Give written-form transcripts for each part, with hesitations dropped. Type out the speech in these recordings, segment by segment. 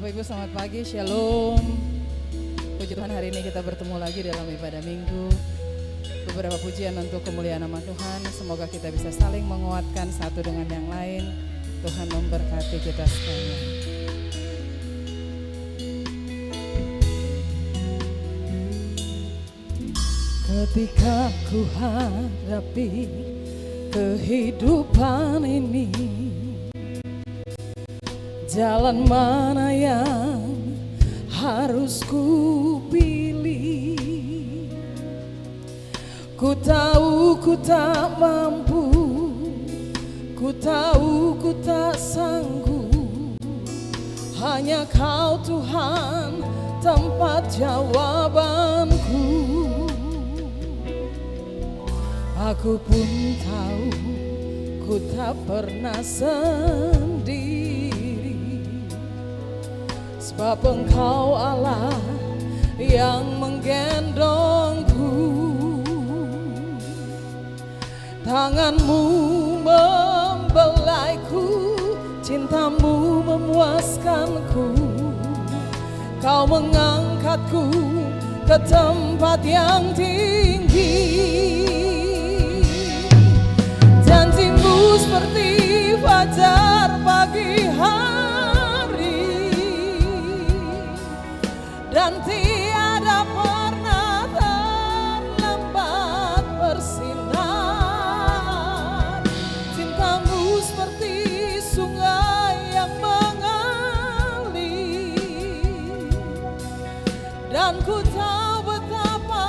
Bapak Ibu selamat pagi, Shalom. Puji Tuhan, hari ini kita bertemu lagi dalam ibadah minggu. Beberapa pujian untuk kemuliaan nama Tuhan. Semoga kita bisa saling menguatkan satu dengan yang lain. Tuhan memberkati kita sekalian. Ketika ku hadapi kehidupan ini, jalan mana yang harus ku pilih? Ku tahu ku tak mampu, ku tahu ku tak sanggup. Hanya Kau Tuhan tempat jawabanku. Aku pun tahu ku tak pernah sendiri, sebab Engkau Allah yang menggendongku. Tangan-Mu membelaiku, cinta-Mu memuaskanku. Kau mengangkatku ke tempat yang tinggi. Janji-Mu seperti fajar pagi hari, dan tiada pernah terlambat bersinar. Cinta-Mu seperti sungai yang mengalir, dan ku tahu betapa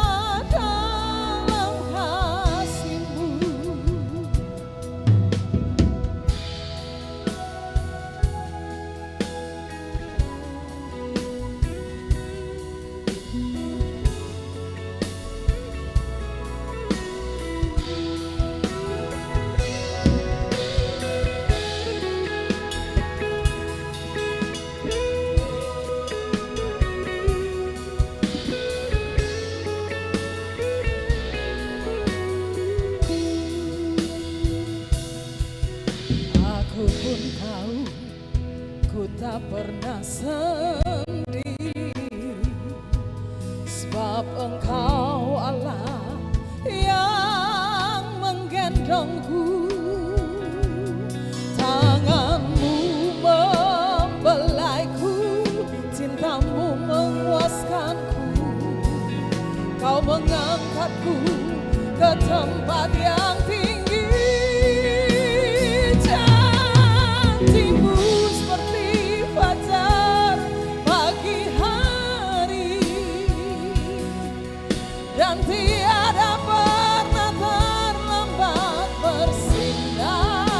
dalam kasih-Mu. Aku pun tahu ku tak pernah sendiri, sebab Engkau Allah yang menggendongku. Tangan-Mu membelaiku, cinta-Mu menguaskanku. Kau mengangkatku ke tempat yang tinggi. Janji-Mu seperti fajar pagi hari, dan tiada pernah terlambat bersinar.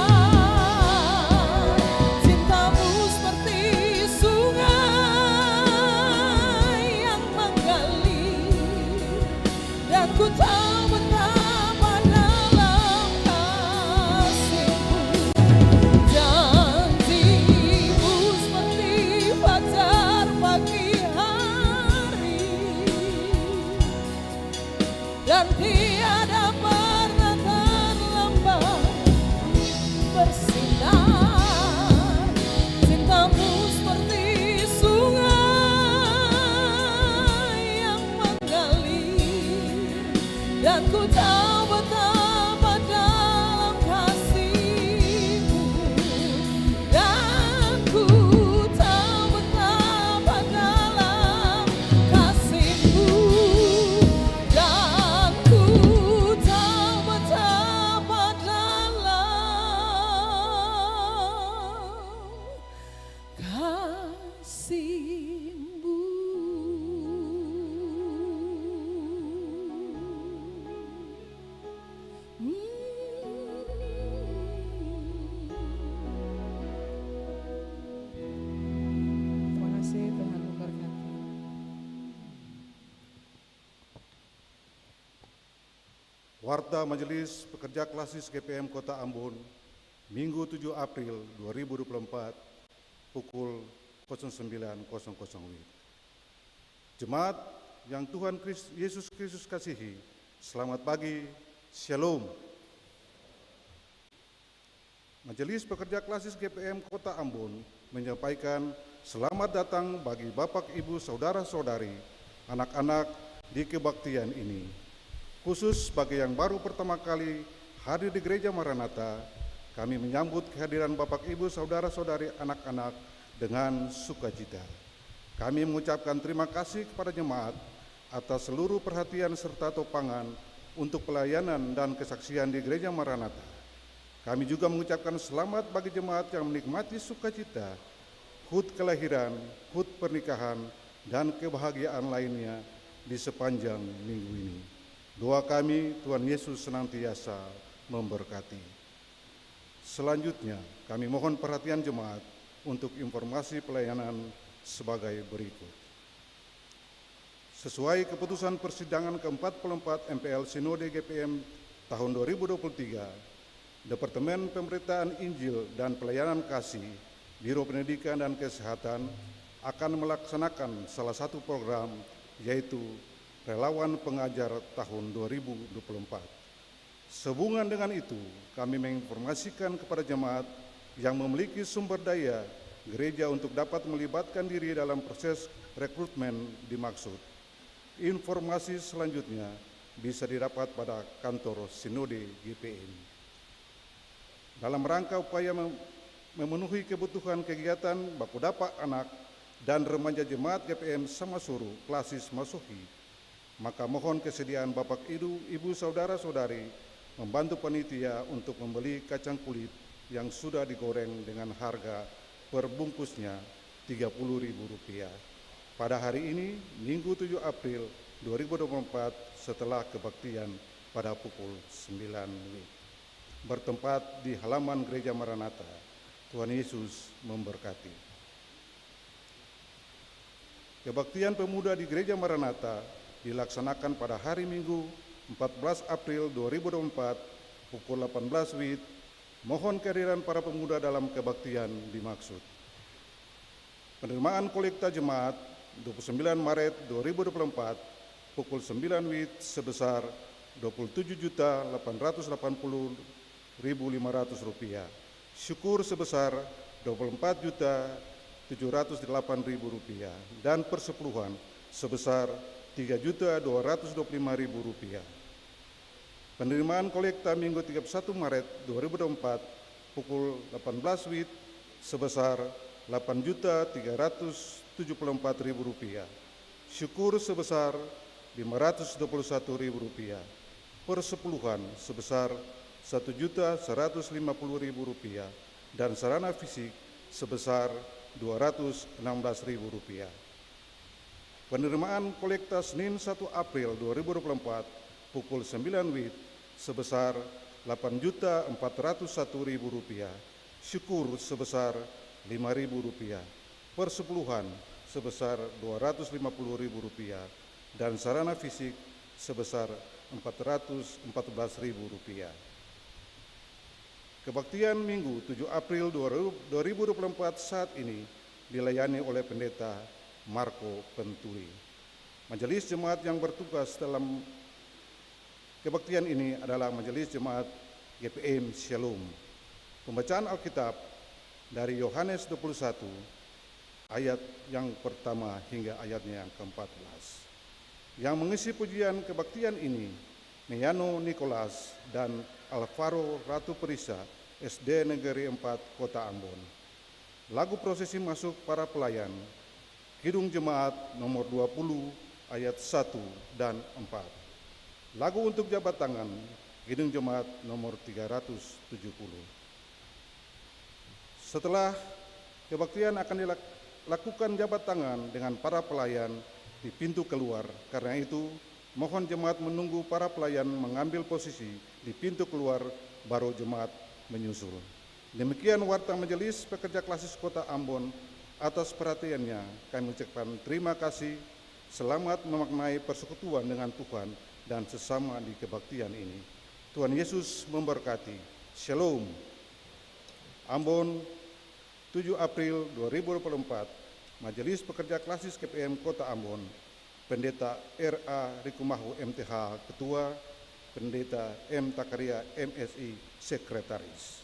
Cinta-Mu seperti sungai yang mengalir, dan ku tahu betapa dalam kasih-Mu. Janji-Mu seperti fajar pagi hari, dan tiada pernah terlambat bersinar. Cinta-Mu seperti sungai yang mengalir, dan ku tahu betapa dalam kasih-Mu. Dan ku tahu betapa dalam kasih-Mu. Dan ku tahu betapa dalam kasih-Mu. Terima kasih, Tuhan memberkati. Warta Majelis Pekerja Klasis GPM Kota Ambon, Minggu 7 April 2024, pukul 09.00 WIB. Jemaat yang Tuhan Yesus Kristus kasihi, selamat pagi, Shalom. Majelis Pekerja Klasis GPM Kota Ambon menyampaikan selamat datang bagi Bapak, Ibu, Saudara-saudari, anak-anak di kebaktian ini. Khusus bagi yang baru pertama kali hadir di Gereja Maranatha, kami menyambut kehadiran Bapak, Ibu, Saudara-saudari, anak-anak dengan sukacita. Kami mengucapkan terima kasih kepada jemaat atas seluruh perhatian serta topangan untuk pelayanan dan kesaksian di Gereja Maranatha. Kami juga mengucapkan selamat bagi jemaat yang menikmati sukacita, HUT kelahiran, HUT pernikahan, dan kebahagiaan lainnya di sepanjang minggu ini. Doa kami, Tuhan Yesus senantiasa memberkati. Selanjutnya, kami mohon perhatian jemaat untuk informasi pelayanan sebagai berikut. Sesuai keputusan persidangan ke-44 MPL Sinode GPM tahun 2023, Departemen Pemberitaan Injil dan Pelayanan Kasih, Biro Pendidikan dan Kesehatan akan melaksanakan salah satu program, yaitu Relawan Pengajar tahun 2024. Sehubungan dengan itu, kami menginformasikan kepada jemaat yang memiliki sumber daya gereja untuk dapat melibatkan diri dalam proses rekrutmen dimaksud. Informasi selanjutnya bisa didapat pada kantor Sinode GPM. Dalam rangka upaya memenuhi kebutuhan kegiatan baku dapak anak dan remaja jemaat GPM Samasuru Klasis Masuhi, maka mohon kesediaan Bapak, Ibu, Saudara-saudari membantu panitia untuk membeli kacang kulit yang sudah digoreng dengan harga per bungkusnya Rp30.000 pada hari ini, Minggu 7 April 2024 setelah kebaktian pada pukul 9 WIB. Bertempat di halaman Gereja Maranatha. Tuhan Yesus memberkati. Kebaktian pemuda di Gereja Maranatha dilaksanakan pada hari Minggu 14 April 2024 pukul 18 WIB. Mohon kehadiran para pemuda dalam kebaktian dimaksud. Penerimaan kolekta jemaat 29 Maret 2024 pukul 9 WIB sebesar Rp27.880.500, syukur sebesar Rp24.708.000 dan persepuluhan sebesar Rp3.225.000. Penerimaan kolekta Minggu 31 Maret 2024 pukul 18 WIB sebesar Rp8.374.000, syukur sebesar Rp521.000, persepuluhan sebesar Rp1.150.000 dan sarana fisik sebesar Rp216.000. Penerimaan kolekta Senin 1 April 2024 pukul 9 WIB sebesar Rp8.401.000, syukur sebesar Rp5.000, persepuluhan sebesar Rp250.000 dan sarana fisik sebesar Rp414.000. Kebaktian Minggu 7 April 2024 saat ini dilayani oleh Pendeta Marco Pentuli. Majelis jemaat yang bertugas dalam kebaktian ini adalah Majelis Jemaat GPM Shalom. Pembacaan Alkitab dari Yohanes 21 ayat yang pertama hingga ayatnya yang ke-14. Yang mengisi pujian kebaktian ini Neano Nicholas dan Alvaro Ratu Perisa, SD Negeri 4 Kota Ambon. Lagu prosesi masuk para pelayan, Kidung Jemaat nomor 20 ayat 1 dan 4. Lagu untuk jabat tangan, Kidung Jemaat nomor 370. Setelah kebaktian akan dilakukan jabat tangan dengan para pelayan di pintu keluar. Karena itu, mohon jemaat menunggu para pelayan mengambil posisi di pintu keluar, baru jemaat menyusul. Demikian warta Majelis Pekerja Klasis Kota Ambon. Atas perhatiannya, kami mengucapkan terima kasih. Selamat memaknai persekutuan dengan Tuhan dan sesama di kebaktian ini. Tuhan Yesus memberkati. Shalom. Ambon, 7 April 2024. Majelis Pekerja Klasis KPM Kota Ambon. Pendeta R.A. Rikumahu MTH Ketua, Pendeta M. Takaria MSI Sekretaris.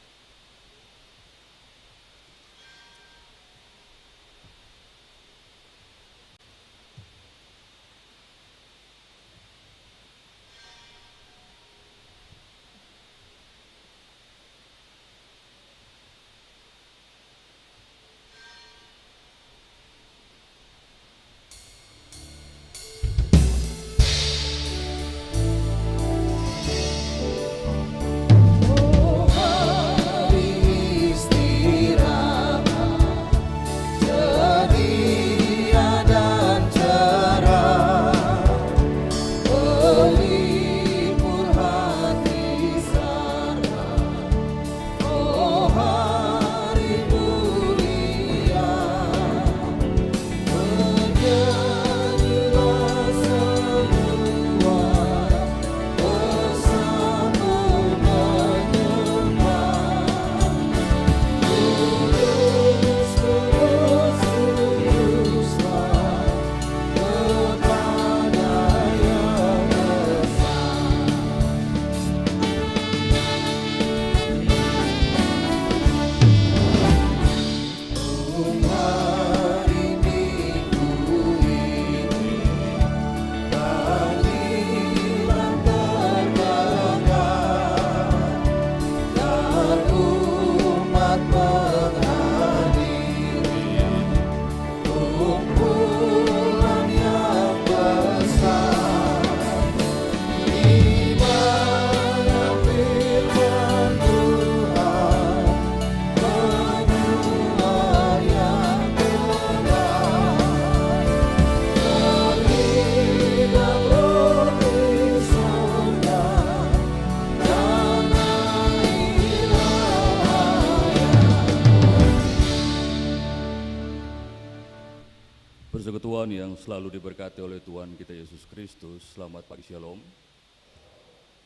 Persekutuan yang selalu diberkati oleh Tuhan kita Yesus Kristus, selamat pagi Shalom.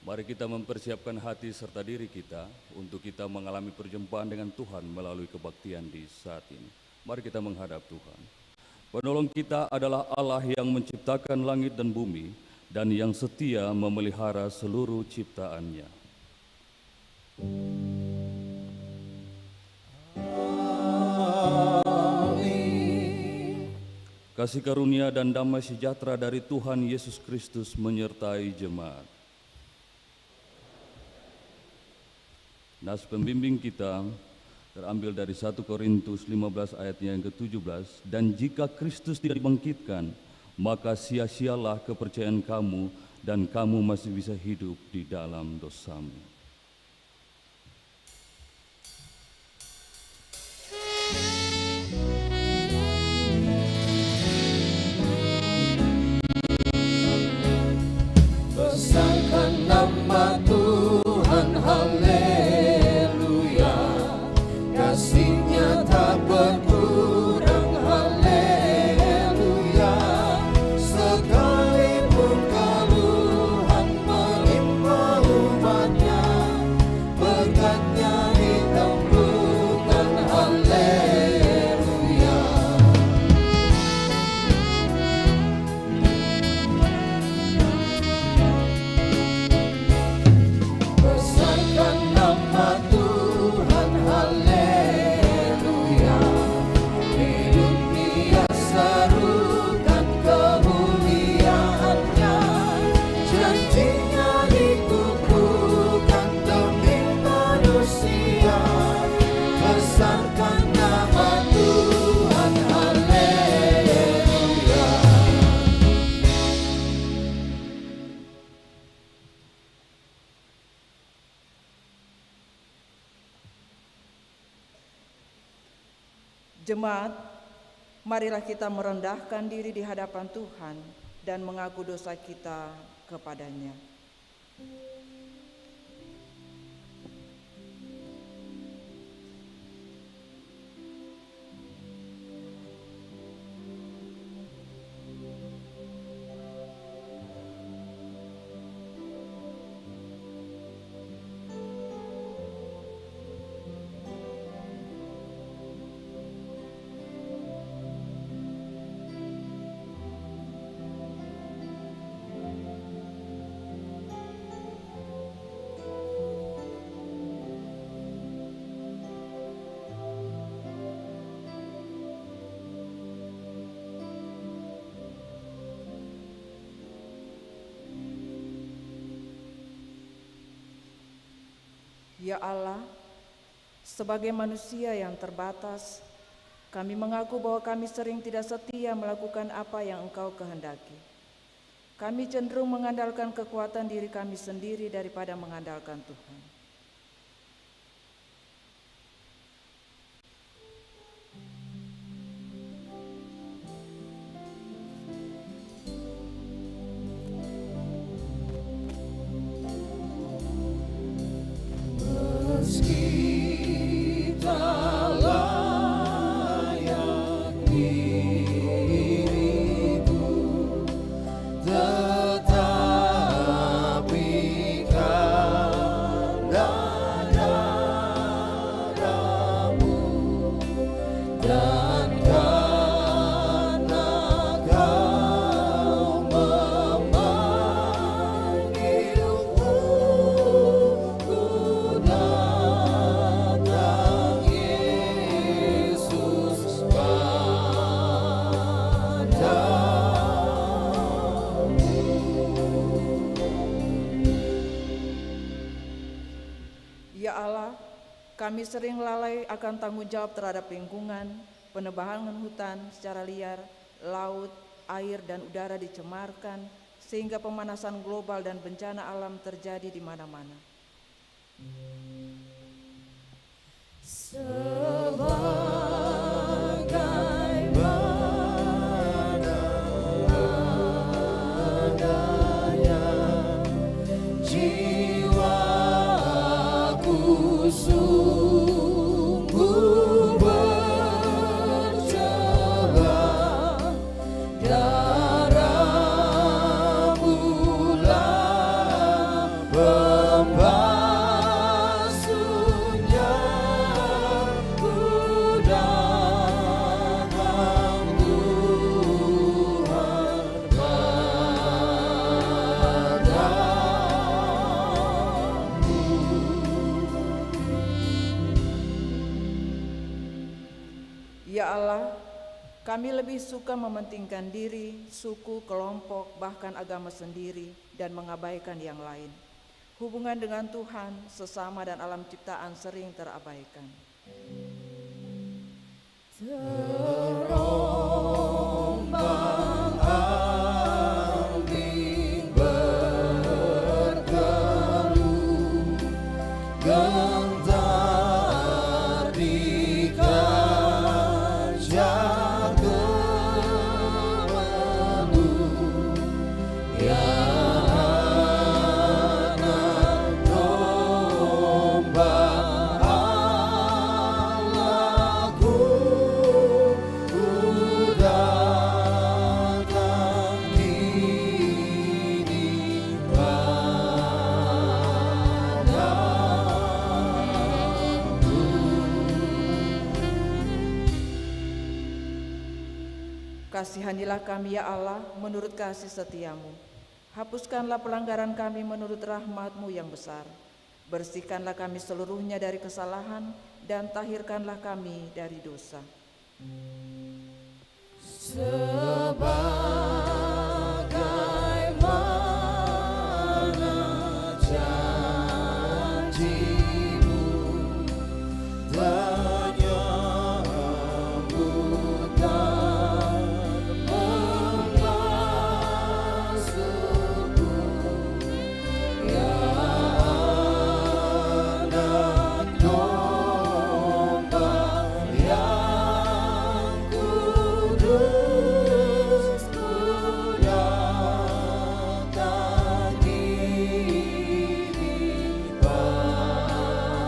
Mari kita mempersiapkan hati serta diri kita untuk kita mengalami perjumpaan dengan Tuhan melalui kebaktian di saat ini. Mari kita menghadap Tuhan. Penolong kita adalah Allah yang menciptakan langit dan bumi dan yang setia memelihara seluruh ciptaannya. Kasih karunia dan damai sejahtera dari Tuhan Yesus Kristus menyertai jemaat. Nas pembimbing kita terambil dari 1 Korintus 15 ayatnya yang ke-17. Dan jika Kristus tidak dibangkitkan, maka sia-sialah kepercayaan kamu dan kamu masih bisa hidup di dalam dosamu. Besarkan nama Tuhan, haleluya. Kasih-Nya tak berkurang, haleluya. Sekalipun keluhan menimpa umat-Nya, berkat-Nya ditembuskan, haleluya. Besarkan nama Tuhan, haleluya. Di dunia serukan kemuliaan-Nya, janji-Nya dikukuhkan demi manusia. Besarkan nama Tuhan, haleluya. Jemaat, marilah kita merendahkan diri di hadapan Tuhan dan mengaku dosa kita kepada-Nya. Ya Allah, sebagai manusia yang terbatas, kami mengaku bahwa kami sering tidak setia melakukan apa yang Engkau kehendaki. Kami cenderung mengandalkan kekuatan diri kami sendiri daripada mengandalkan Tuhan. Meski tak layak diriku, tetapi karena darah-Mu dan karena Kau memanggilku, ku datang Yesus padamu. Ya Allah, kami sering lalai akan tanggung jawab terhadap lingkungan, penebangan hutan secara liar, laut, air, dan udara dicemarkan, sehingga pemanasan global dan bencana alam terjadi di mana-mana. Sebagaimana adanya, jiwaku sungguh bercela Ya Allah, kami lebih suka mementingkan diri, suku, kelompok, bahkan agama sendiri dan mengabaikan yang lain. Hubungan dengan Tuhan, sesama dan alam ciptaan sering terabaikan. Terombang ambing berteluh, gentar di kancah gemeluh. Ya anak domba Allahku, ku datang ini padamu. Kasihanilah kami ya Allah menurut kasih setiamu. Hapuskanlah pelanggaran kami menurut rahmat-Mu yang besar. Bersihkanlah kami seluruhnya dari kesalahan dan tahirkanlah kami dari dosa. Sebagaimana janji-Mu, menyambut dan membasuhku. Ya anak domba yang kudus, ku datang ini padamu.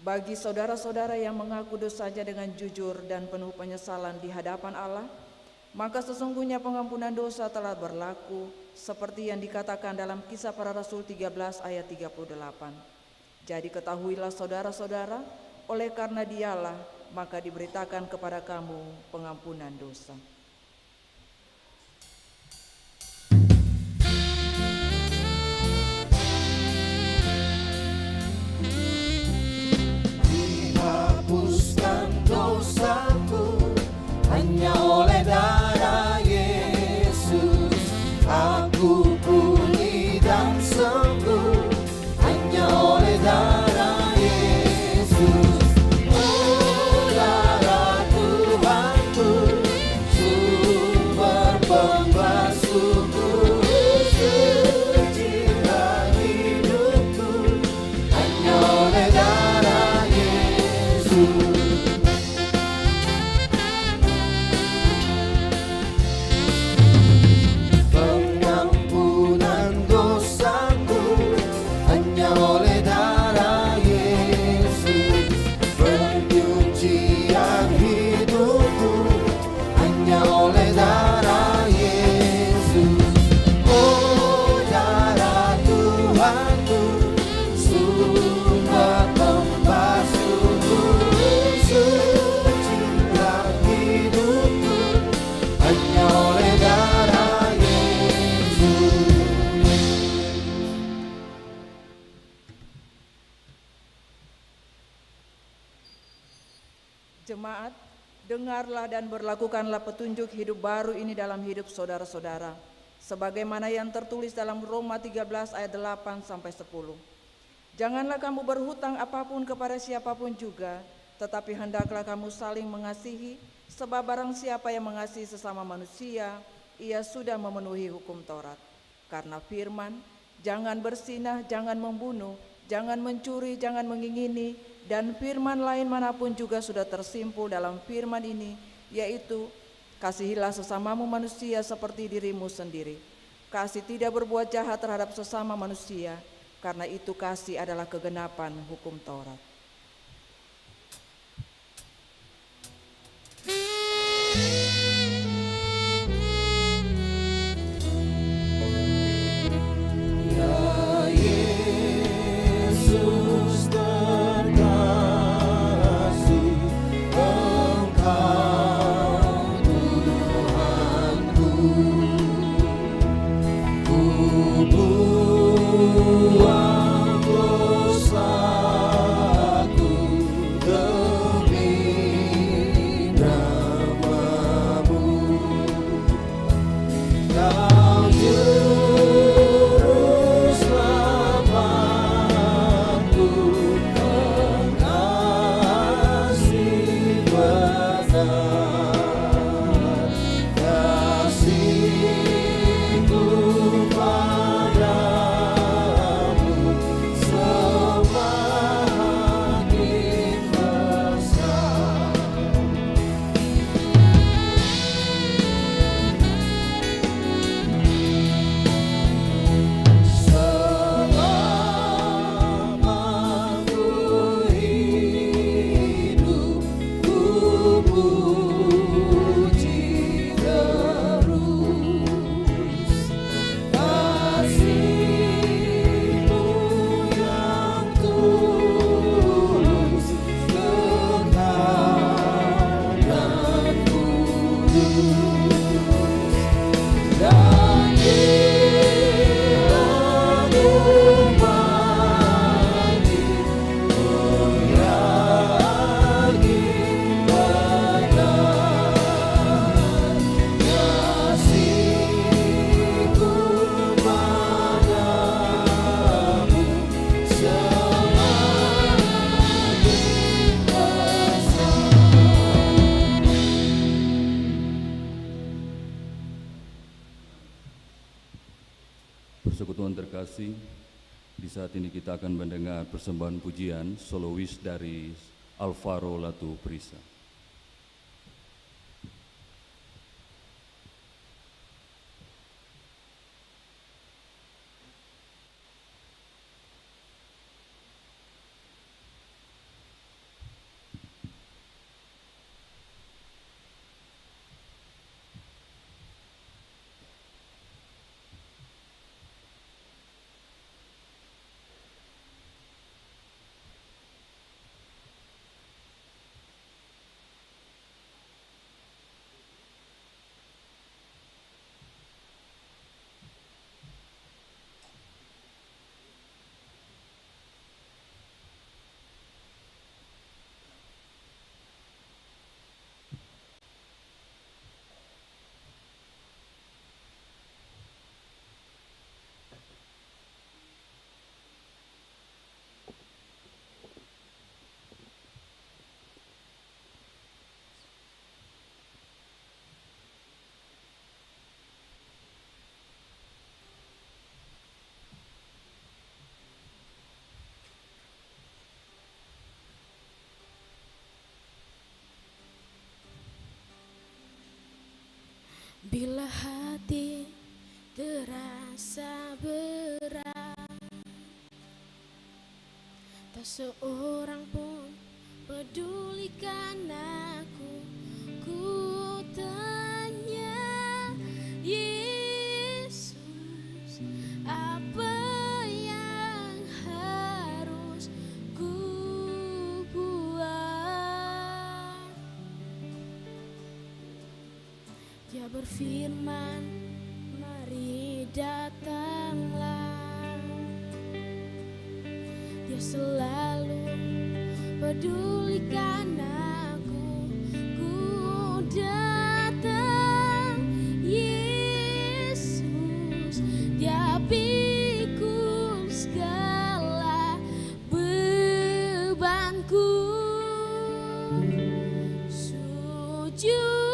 Bagi saudara-saudara yang mengaku dosanya dengan jujur dan penuh penyesalan di hadapan Allah, maka sesungguhnya pengampunan dosa telah berlaku seperti yang dikatakan dalam Kisah Para Rasul 13 ayat 38. Jadi ketahuilah saudara-saudara, oleh karena Dialah maka diberitakan kepada kamu pengampunan dosa. Dihapuskan dosaku hanya oleh darah Yesus. Aku pulih dan sembuh hanya oleh darah Yesus. Oh, darah Tuhanku, sumber pembasuhku, sucilah hidupku hanya oleh darah Yesus. Pengampunan dosaku hanya oleh darah Yesus. Penyucian hidupku hanya oleh darah Yesus. Oh, darah Tuhanku, sumber pembasuhku, sucilah hidupku hanya oleh darah Yesus. Jemaat, dengarlah dan berlakukanlah petunjuk hidup baru ini dalam hidup saudara-saudara, sebagaimana yang tertulis dalam Roma 13 ayat 8 sampai 10. Janganlah kamu berhutang apapun kepada siapapun juga, tetapi hendaklah kamu saling mengasihi, sebab barang siapa yang mengasihi sesama manusia, ia sudah memenuhi hukum Taurat. Karena firman, jangan berzinah, jangan membunuh, jangan mencuri, jangan mengingini, dan firman lain manapun juga sudah tersimpul dalam firman ini, yaitu kasihilah sesamamu manusia seperti dirimu sendiri. Kasih tidak berbuat jahat terhadap sesama manusia, karena itu kasih adalah kegenapan hukum Taurat. Ya Yesus terkasih, Engkau Tuhanku. Ku persekutuan terkasih, di saat ini kita akan mendengar persembahan pujian solois dari Alvaro Latu Prisa. Bila hati terasa berat, tak seorang pun pedulikan aku. Ku tanya, Yesus, apa yang harus ku buat? Dia berfirman, mari datanglah. Dia selalu pedulikan aku. Ku datang, Yesus. Dia pikul segala bebanku. Sujud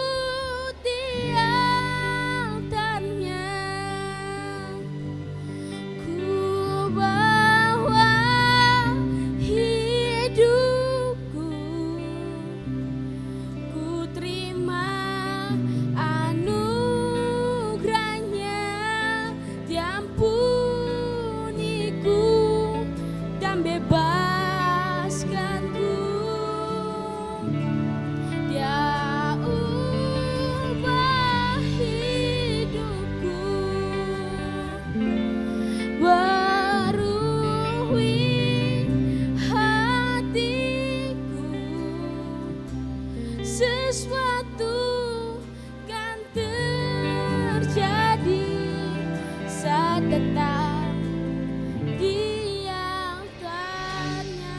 sesuatu kan terjadi saat datang Dia tanya.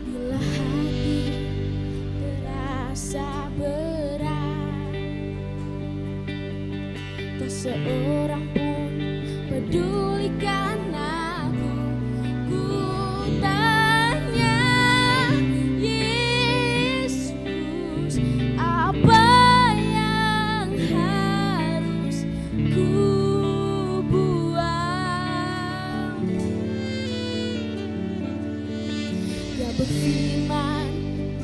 Bila hati terasa berat, tak seorang pun pedulikan aku. Ku tanya, Yesus, apa yang harus ku buat? Dia berfirman,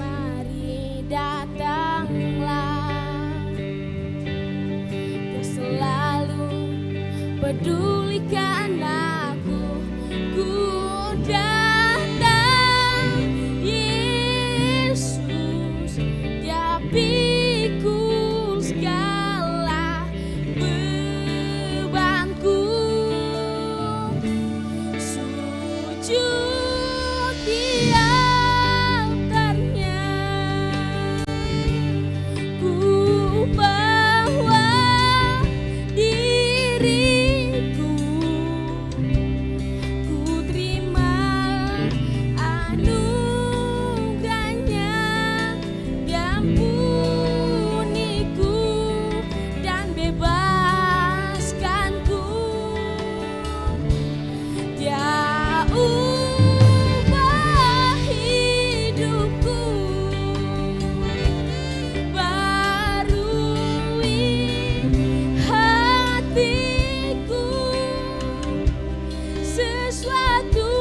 mari datanglah. Dia selalu pedulikan aku. Ku datang, Yesus. Dia pikul segala bebanku. Sujud di altarnya. Ku bawa diriku sesuatu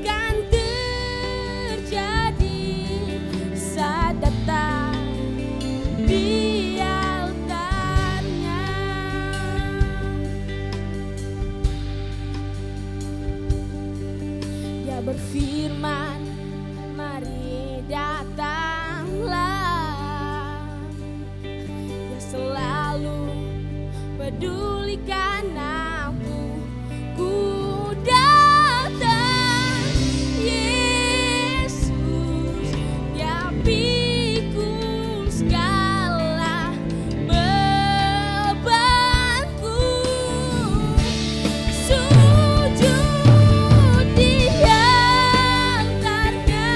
kan terjadi saat datang di altarnya. Dia berfirman, mari datanglah. Dia selalu pedulikan aku, ku datang. Yesus, Dia pikul segala bebanku. Sujud di altarnya,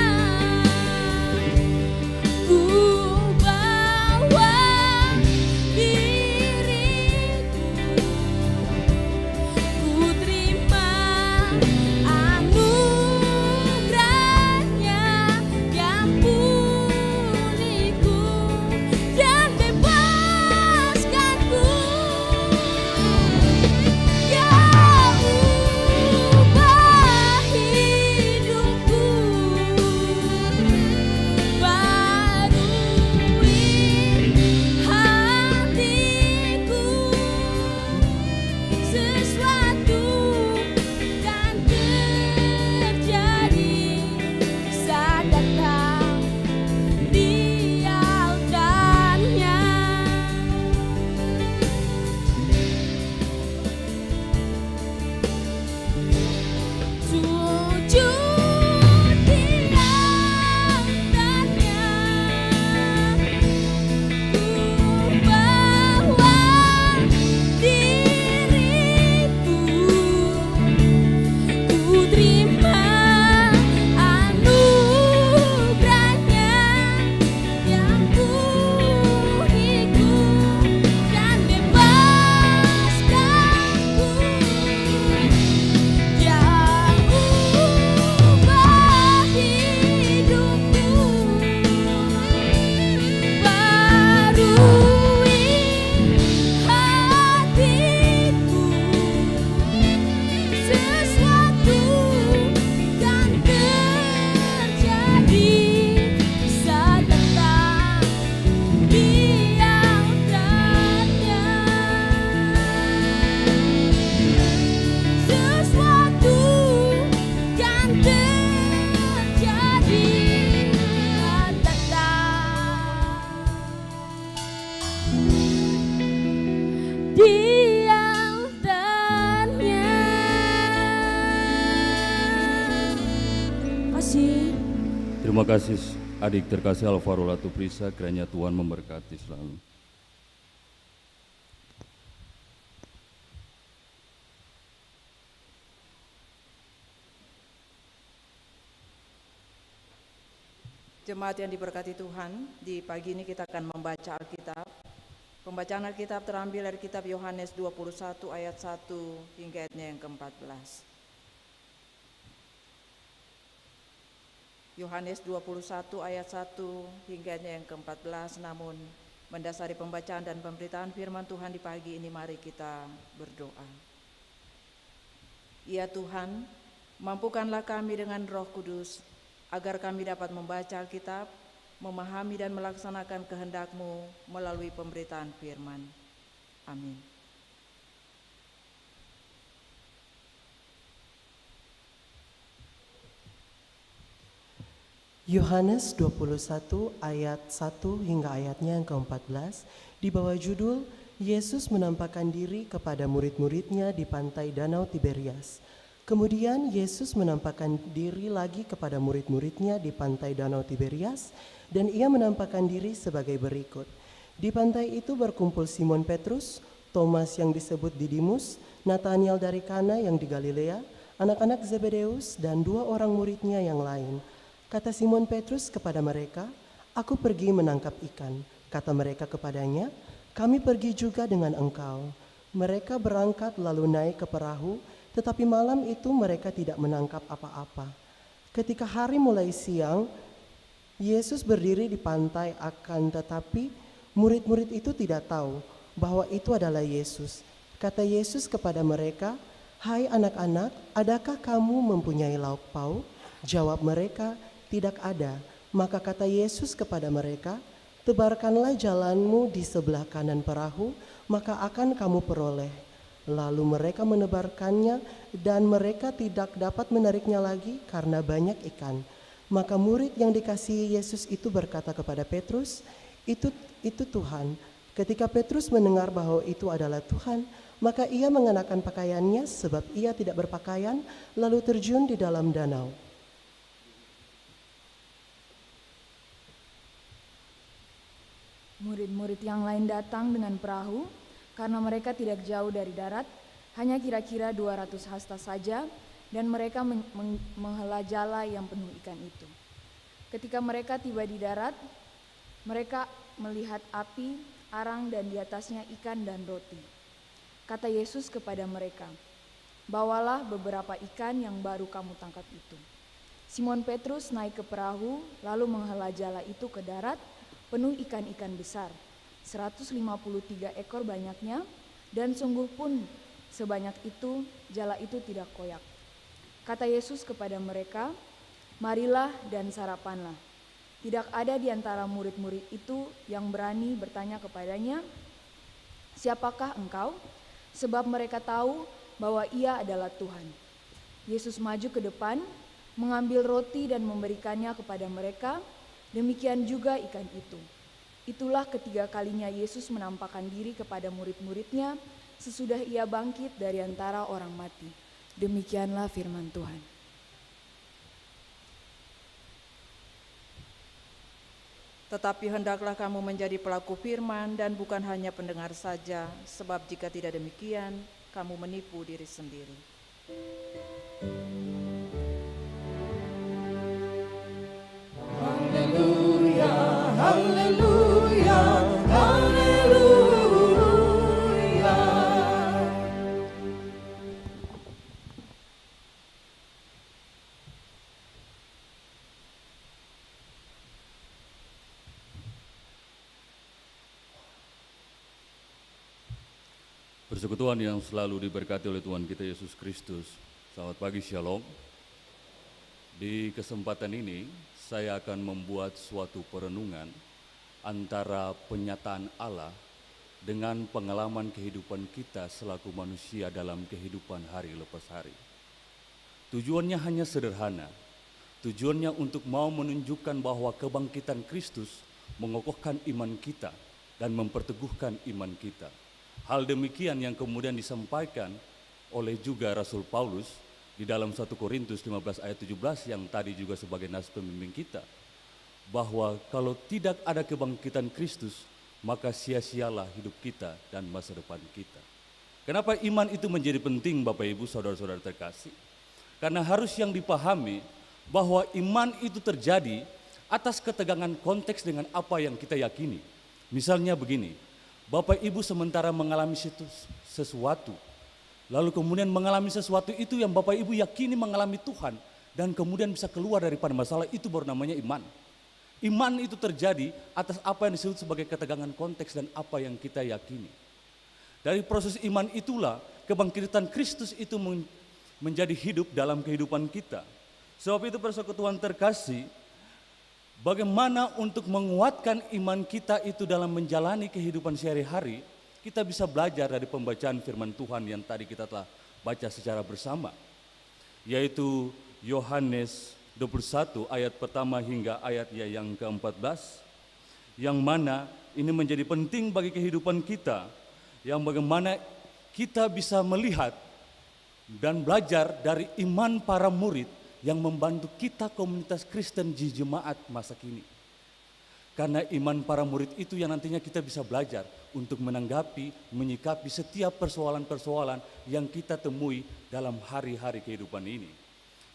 ku bawa diriku, ku terima anugerahnya, yang pulihku dan bebaskanku. Ya ubah hidupku, barui hatiku, sesuatu kan terjadi saat datang di altarnya. Sujud di altarnya, ku bawa diriku, ku terima anugerahnya, yang pulihku dan bebaskanku. Yang ubah hidupku, barui hatiku, sesuatu kan terjadi saat datang di altarnya. Sesuatu kan terjadi saat datang di altarnya. Kasih. Terima kasih adik terkasih Alvaro Latu Prisa, kiranya Tuhan memberkati selalu. Jemaat yang diberkati Tuhan, di pagi ini kita akan membaca Alkitab. Pembacaan Alkitab terambil dari kitab Yohanes 21 ayat 1 hingga ayatnya yang ke-14. Yohanes 21 ayat 1 hingga ayatnya yang ke-14, namun mendasari pembacaan dan pemberitaan firman Tuhan di pagi ini, mari kita berdoa. Ya Tuhan, mampukanlah kami dengan Roh Kudus, agar kami dapat membaca Alkitab, memahami dan melaksanakan kehendak-Mu melalui pemberitaan firman. Amin. Yohanes 21 ayat 1 hingga ayatnya yang ke-14 di bawah judul Yesus menampakkan diri kepada murid-muridnya di pantai Danau Tiberias. Kemudian Yesus menampakkan diri lagi kepada murid-muridnya di pantai Danau Tiberias, dan ia menampakkan diri sebagai berikut. Di pantai itu berkumpul Simon Petrus, Thomas yang disebut Didimus, Nathaniel dari Kana yang di Galilea, anak-anak Zebedeus, dan 2 orang muridnya yang lain. Kata Simon Petrus kepada mereka, "Aku pergi menangkap ikan." Kata mereka kepadanya, "Kami pergi juga dengan engkau." Mereka berangkat lalu naik ke perahu, tetapi malam itu mereka tidak menangkap apa-apa. Ketika hari mulai siang, Yesus berdiri di pantai, akan tetapi murid-murid itu tidak tahu bahwa itu adalah Yesus. Kata Yesus kepada mereka, "Hai anak-anak, adakah kamu mempunyai lauk pauk?" Jawab mereka, "Tidak ada." Maka kata Yesus kepada mereka, "Tebarkanlah jalanmu di sebelah kanan perahu, maka akan kamu peroleh." Lalu mereka menebarkannya dan mereka tidak dapat menariknya lagi karena banyak ikan. Maka murid yang dikasihi Yesus itu berkata kepada Petrus, Itu Tuhan." Ketika Petrus mendengar bahwa itu adalah Tuhan, maka ia mengenakan pakaiannya sebab ia tidak berpakaian, lalu terjun di dalam danau. Murid-murid yang lain datang dengan perahu, karena mereka tidak jauh dari darat, hanya kira-kira 200 hasta saja, dan mereka menghela jala yang penuh ikan itu. Ketika mereka tiba di darat, mereka melihat api, arang, dan di atasnya ikan dan roti. Kata Yesus kepada mereka, "Bawalah beberapa ikan yang baru kamu tangkap itu." Simon Petrus naik ke perahu, lalu menghela jala itu ke darat, penuh ikan-ikan besar, 153 ekor banyaknya, dan sungguh pun sebanyak itu, jala itu tidak koyak. Kata Yesus kepada mereka, "Marilah dan sarapanlah." Tidak ada di antara murid-murid itu yang berani bertanya kepadanya, "Siapakah engkau?" Sebab mereka tahu bahwa ia adalah Tuhan. Yesus maju ke depan, mengambil roti dan memberikannya kepada mereka, demikian juga ikan itu. Itulah ketiga kalinya Yesus menampakkan diri kepada murid-muridnya sesudah ia bangkit dari antara orang mati. Demikianlah firman Tuhan. Tetapi hendaklah kamu menjadi pelaku firman dan bukan hanya pendengar saja, sebab jika tidak demikian, kamu menipu diri sendiri. Haleluya, haleluya, haleluya. Persekutuan yang selalu diberkati oleh Tuhan kita Yesus Kristus. Selamat pagi, Shalom. Di kesempatan ini, saya akan membuat suatu perenungan antara penyataan Allah dengan pengalaman kehidupan kita selaku manusia dalam kehidupan hari lepas hari. Tujuannya hanya sederhana. Tujuannya untuk mau menunjukkan bahwa kebangkitan Kristus mengokohkan iman kita dan memperteguhkan iman kita. Hal demikian yang kemudian disampaikan oleh juga Rasul Paulus di dalam 1 Korintus 15 ayat 17 yang tadi juga sebagai nas pembimbing kita. Bahwa kalau tidak ada kebangkitan Kristus, maka sia-sialah hidup kita dan masa depan kita. Kenapa iman itu menjadi penting Bapak Ibu Saudara-saudara terkasih? Karena harus yang dipahami bahwa iman itu terjadi atas ketegangan konteks dengan apa yang kita yakini. Misalnya begini, Bapak Ibu sementara mengalami sesuatu, lalu kemudian mengalami sesuatu itu yang Bapak Ibu yakini mengalami Tuhan, dan kemudian bisa keluar daripada masalah itu, baru namanya iman. Iman itu terjadi atas apa yang disebut sebagai ketegangan konteks dan apa yang kita yakini. Dari proses iman itulah kebangkitan Kristus itu menjadi hidup dalam kehidupan kita. Sebab itu persekutuan terkasih, bagaimana untuk menguatkan iman kita itu dalam menjalani kehidupan sehari-hari, kita bisa belajar dari pembacaan firman Tuhan yang tadi kita telah baca secara bersama. Yaitu Yohanes 21 ayat pertama hingga ayat yang ke-14. Yang mana ini menjadi penting bagi kehidupan kita, yang bagaimana kita bisa melihat dan belajar dari iman para murid yang membantu kita komunitas Kristen di jemaat masa kini. Karena iman para murid itu yang nantinya kita bisa belajar untuk menanggapi, menyikapi setiap persoalan-persoalan yang kita temui dalam hari-hari kehidupan ini.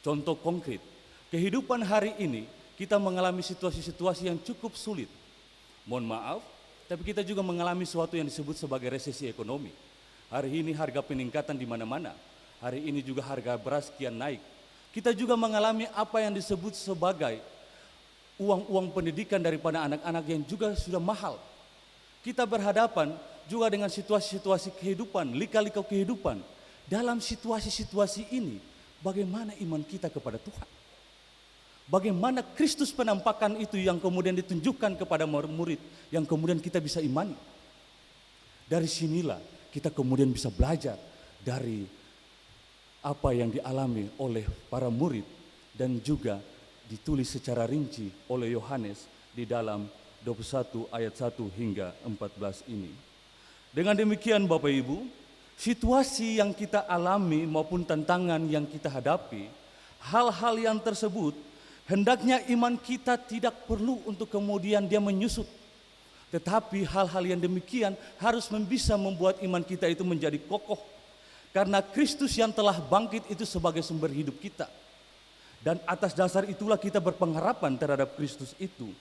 Contoh konkret, kehidupan hari ini kita mengalami situasi-situasi yang cukup sulit. Mohon maaf, tapi kita juga mengalami sesuatu yang disebut sebagai resesi ekonomi. Hari ini harga peningkatan di mana-mana. Hari ini juga harga beras kian naik. Kita juga mengalami apa yang disebut sebagai uang pendidikan daripada anak-anak yang juga sudah mahal. Kita berhadapan juga dengan situasi-situasi kehidupan, lika-liku kehidupan dalam situasi-situasi ini, bagaimana iman kita kepada Tuhan? Bagaimana Kristus penampakan itu yang kemudian ditunjukkan kepada murid, yang kemudian kita bisa imani. Dari sinilah kita kemudian bisa belajar dari apa yang dialami oleh para murid dan juga ditulis secara rinci oleh Yohanes di dalam 21 ayat 1 hingga 14 ini. Dengan demikian Bapak Ibu, situasi yang kita alami maupun tantangan yang kita hadapi, hal-hal yang tersebut hendaknya iman kita tidak perlu untuk kemudian dia menyusut. Tetapi hal-hal yang demikian harus bisa membuat iman kita itu menjadi kokoh. Karena Kristus yang telah bangkit itu sebagai sumber hidup kita. Dan atas dasar itulah kita berpengharapan terhadap Kristus itu.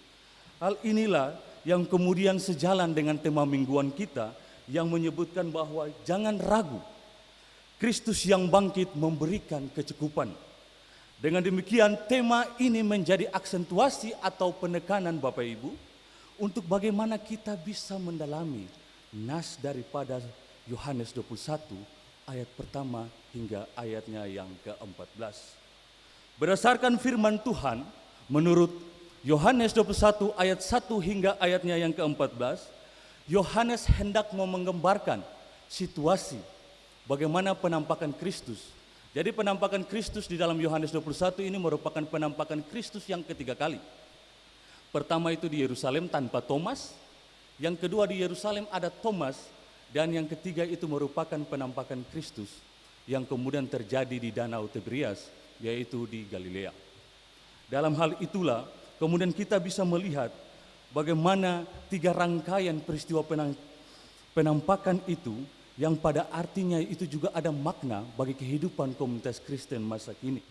Hal inilah yang kemudian sejalan dengan tema mingguan kita yang menyebutkan bahwa jangan ragu. Kristus yang bangkit memberikan kecukupan. Dengan demikian tema ini menjadi aksentuasi atau penekanan Bapak Ibu untuk bagaimana kita bisa mendalami nas daripada Yohanes 21 ayat pertama hingga ayatnya yang ke-14. Berdasarkan firman Tuhan menurut Yohanes 21 ayat 1 hingga ayatnya yang ke-14, Yohanes hendak mau menggambarkan situasi bagaimana penampakan Kristus. Jadi penampakan Kristus di dalam Yohanes 21 ini merupakan penampakan Kristus yang ketiga kali. Pertama itu di Yerusalem tanpa Thomas, yang kedua di Yerusalem ada Thomas, dan yang ketiga itu merupakan penampakan Kristus yang kemudian terjadi di Danau Tiberias, yaitu di Galilea. Dalam hal itulah kemudian kita bisa melihat bagaimana tiga rangkaian peristiwa penampakan itu yang pada artinya itu juga ada makna bagi kehidupan komunitas Kristen masa kini.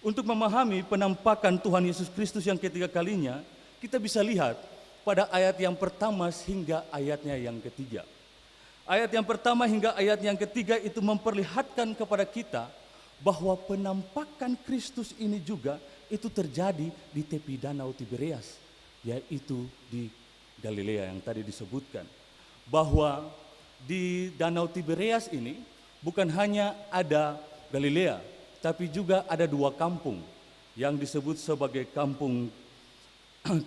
Untuk memahami penampakan Tuhan Yesus Kristus yang ketiga kalinya, kita bisa lihat pada ayat yang pertama hingga ayatnya yang ketiga. Ayat yang pertama hingga ayat yang ketiga itu memperlihatkan kepada kita bahwa penampakan Kristus ini juga itu terjadi di tepi Danau Tiberias, yaitu di Galilea yang tadi disebutkan. Bahwa di Danau Tiberias ini bukan hanya ada Galilea, tapi juga ada dua kampung yang disebut sebagai kampung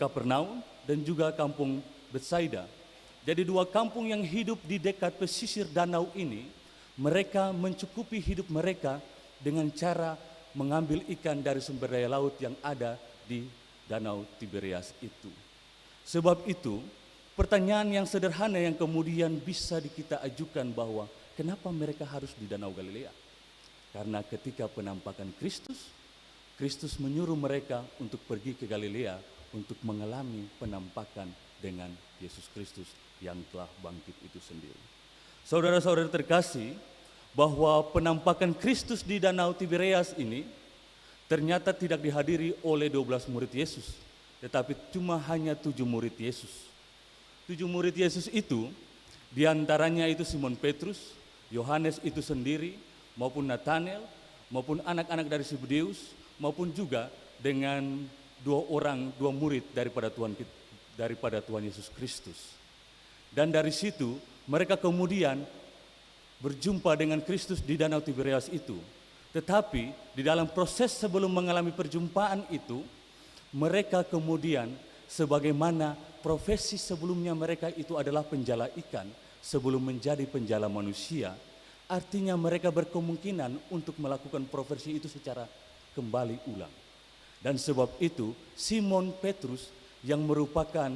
Kapernaum dan juga kampung Betsaida. Jadi dua kampung yang hidup di dekat pesisir danau ini, mereka mencukupi hidup mereka dengan cara mengambil ikan dari sumber daya laut yang ada di Danau Tiberias itu. Sebab itu, pertanyaan yang sederhana yang kemudian bisa kita ajukan bahwa kenapa mereka harus di Danau Galilea? Karena ketika penampakan Kristus, Kristus menyuruh mereka untuk pergi ke Galilea untuk mengalami penampakan dengan Yesus Kristus yang telah bangkit itu sendiri. Saudara-saudara terkasih, bahwa penampakan Kristus di Danau Tiberias ini ternyata tidak dihadiri oleh 12 murid Yesus, tetapi cuma hanya 7 murid Yesus. 7 murid Yesus itu, diantaranya itu Simon Petrus, Yohanes itu sendiri, maupun Nathanael, maupun anak-anak dari Zebedeus, maupun juga dengan dua murid daripada Tuhan Yesus Kristus. Dan dari situ mereka kemudian berjumpa dengan Kristus di Danau Tiberias itu. Tetapi di dalam proses sebelum mengalami perjumpaan itu, mereka kemudian sebagaimana profesi sebelumnya mereka itu adalah penjala ikan sebelum menjadi penjala manusia. Artinya mereka berkemungkinan untuk melakukan profesi itu secara kembali ulang. Dan sebab itu Simon Petrus yang merupakan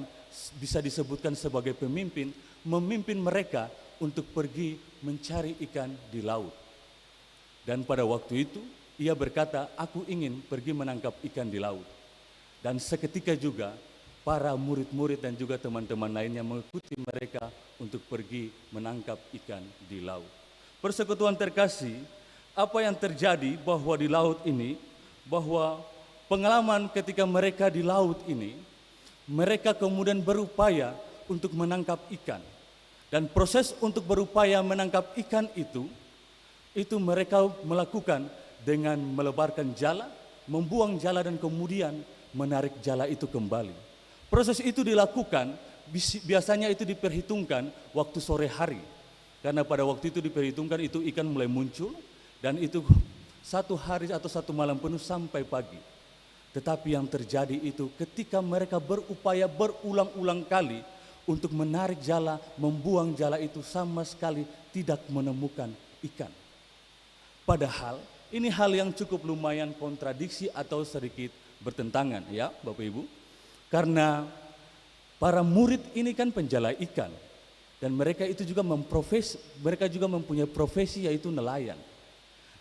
bisa disebutkan sebagai pemimpin, memimpin mereka untuk pergi mencari ikan di laut. Dan pada waktu itu ia berkata, aku ingin pergi menangkap ikan di laut. Dan seketika juga para murid-murid dan juga teman-teman lainnya mengikuti mereka untuk pergi menangkap ikan di laut. Persekutuan terkasih, apa yang terjadi bahwa di laut ini, bahwa pengalaman ketika mereka di laut ini, mereka kemudian berupaya untuk menangkap ikan. Dan proses untuk berupaya menangkap ikan itu mereka melakukan dengan melebarkan jala, membuang jala dan kemudian menarik jala itu kembali. Proses itu dilakukan, biasanya itu diperhitungkan waktu sore hari. Karena pada waktu itu diperhitungkan itu ikan mulai muncul dan itu 1 hari atau 1 malam penuh sampai pagi. Tetapi yang terjadi itu ketika mereka berupaya berulang-ulang kali untuk menarik jala, membuang jala itu sama sekali tidak menemukan ikan. Padahal ini hal yang cukup lumayan kontradiksi atau sedikit bertentangan ya Bapak Ibu. Karena para murid ini kan penjala ikan. Dan mereka itu juga mempunyai profesi yaitu nelayan.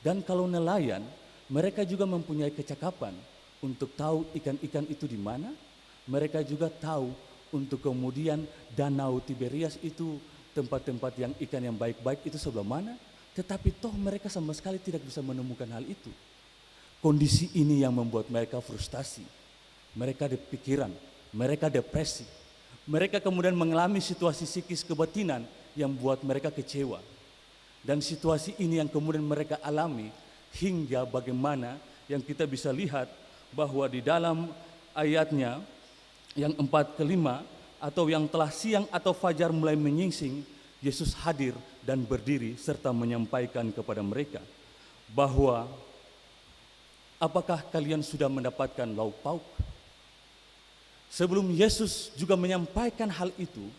Dan kalau nelayan, mereka juga mempunyai kecakapan untuk tahu ikan-ikan itu di mana. Mereka juga tahu untuk kemudian Danau Tiberias itu tempat-tempat yang ikan yang baik-baik itu sebelah mana. Tetapi toh mereka sama sekali tidak bisa menemukan hal itu. Kondisi ini yang membuat mereka frustasi. Mereka dipikiran, mereka depresi. Mereka kemudian mengalami situasi psikis kebatinan yang buat mereka kecewa. Dan situasi ini yang kemudian mereka alami hingga bagaimana yang kita bisa lihat bahwa di dalam ayatnya yang 4 ke 5 atau yang telah siang atau fajar mulai menyingsing, Yesus hadir dan berdiri serta menyampaikan kepada mereka bahwa apakah kalian sudah mendapatkan lauk pauk? Sebelum Yesus juga menyampaikan hal itu,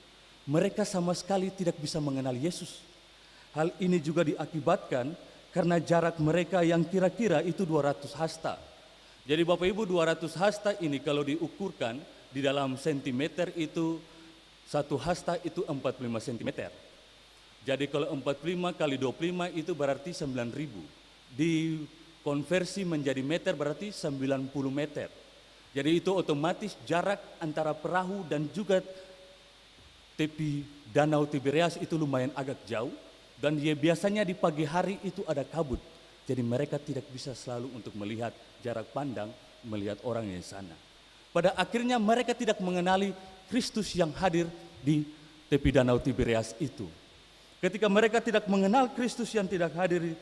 mereka sama sekali tidak bisa mengenal Yesus. Hal ini juga diakibatkan karena jarak mereka yang kira-kira itu 200 hasta. Jadi Bapak Ibu 200 hasta ini kalau diukurkan di dalam sentimeter itu 1 hasta itu 45 sentimeter. Jadi kalau 45 kali 25 itu berarti 9.000. Dikonversi menjadi meter berarti 90 meter. Jadi itu otomatis jarak antara perahu dan juga tepi Danau Tiberias itu lumayan agak jauh. Dan biasanya di pagi hari itu ada kabut. Jadi mereka tidak bisa selalu untuk melihat jarak pandang, melihat orang yang sana. Pada akhirnya mereka tidak mengenali Kristus yang hadir di tepi Danau Tiberias itu. Ketika mereka tidak mengenal Kristus yang tidak hadir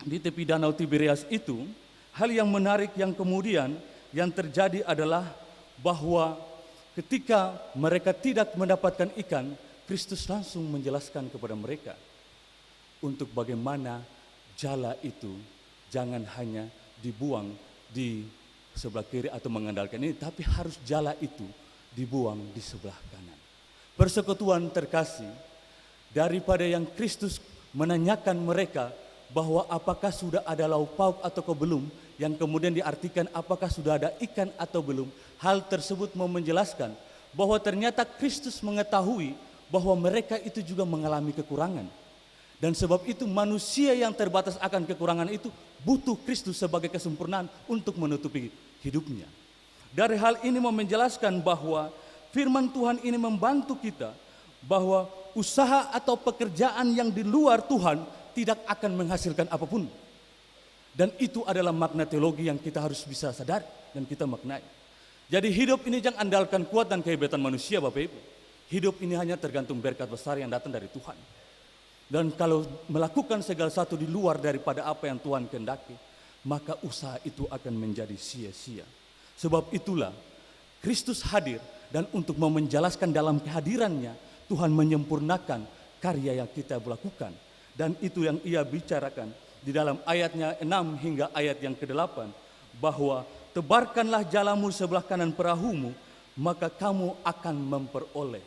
di tepi Danau Tiberias itu, hal yang menarik yang kemudian yang terjadi adalah bahwa ketika mereka tidak mendapatkan ikan, Kristus langsung menjelaskan kepada mereka untuk bagaimana jala itu jangan hanya dibuang di sebelah kiri atau mengandalkan ini, tapi harus jala itu dibuang di sebelah kanan. Persekutuan terkasih, daripada yang Kristus menanyakan mereka bahwa apakah sudah ada lauk pauk atau belum, yang kemudian diartikan apakah sudah ada ikan atau belum, hal tersebut mau menjelaskan bahwa ternyata Kristus mengetahui bahwa mereka itu juga mengalami kekurangan. Dan sebab itu manusia yang terbatas akan kekurangan itu butuh Kristus sebagai kesempurnaan untuk menutupi hidupnya. Dari hal ini mau menjelaskan bahwa firman Tuhan ini membantu kita bahwa usaha atau pekerjaan yang di luar Tuhan tidak akan menghasilkan apapun. Dan itu adalah makna teologi yang kita harus bisa sadar dan kita maknai. Jadi hidup ini jangan andalkan kuat dan kehebatan manusia Bapak Ibu. Hidup ini hanya tergantung berkat besar yang datang dari Tuhan. Dan kalau melakukan segala sesuatu di luar daripada apa yang Tuhan kehendaki, maka usaha itu akan menjadi sia-sia. Sebab itulah Kristus hadir dan untuk mau menjelaskan dalam kehadirannya Tuhan menyempurnakan karya yang kita lakukan. Dan itu yang ia bicarakan di dalam ayatnya 6 hingga ayat yang ke-8 bahwa tebarkanlah jalamu sebelah kanan perahumu maka kamu akan memperoleh.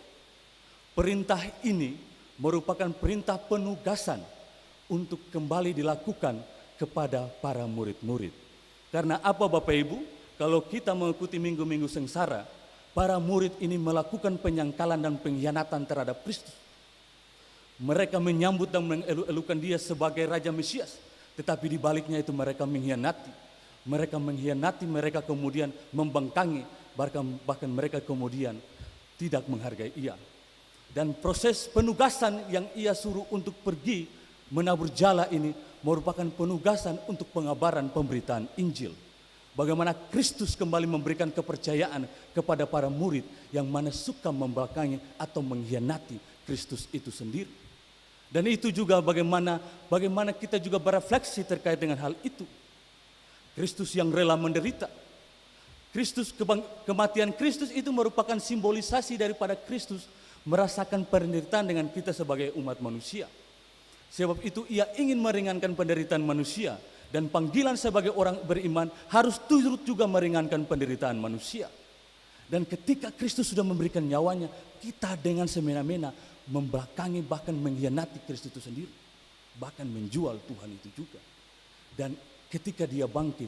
Perintah ini merupakan perintah penugasan untuk kembali dilakukan kepada para murid-murid. Karena apa Bapak Ibu? Kalau kita mengikuti minggu-minggu sengsara, para murid ini melakukan penyangkalan dan pengkhianatan terhadap Kristus. Mereka menyambut dan mengelukan dia sebagai Raja Mesias. Tetapi di baliknya itu mereka mengkhianati. Mereka kemudian membangkangi. Bahkan mereka kemudian tidak menghargai ia. Dan proses penugasan yang ia suruh untuk pergi menabur jala ini merupakan penugasan untuk pengabaran pemberitaan Injil. Bagaimana Kristus kembali memberikan kepercayaan kepada para murid yang mana suka membangkangi atau mengkhianati Kristus itu sendiri. Dan itu juga bagaimana kita juga berefleksi terkait dengan hal itu. Kristus yang rela menderita. Kematian Kristus itu merupakan simbolisasi daripada Kristus merasakan penderitaan dengan kita sebagai umat manusia. Sebab itu ia ingin meringankan penderitaan manusia, dan panggilan sebagai orang beriman harus turut juga meringankan penderitaan manusia. Dan ketika Kristus sudah memberikan nyawanya, kita dengan semena-mena membelakangi bahkan mengkhianati Kristus itu sendiri. Bahkan menjual Tuhan itu juga. Dan ketika dia bangkit,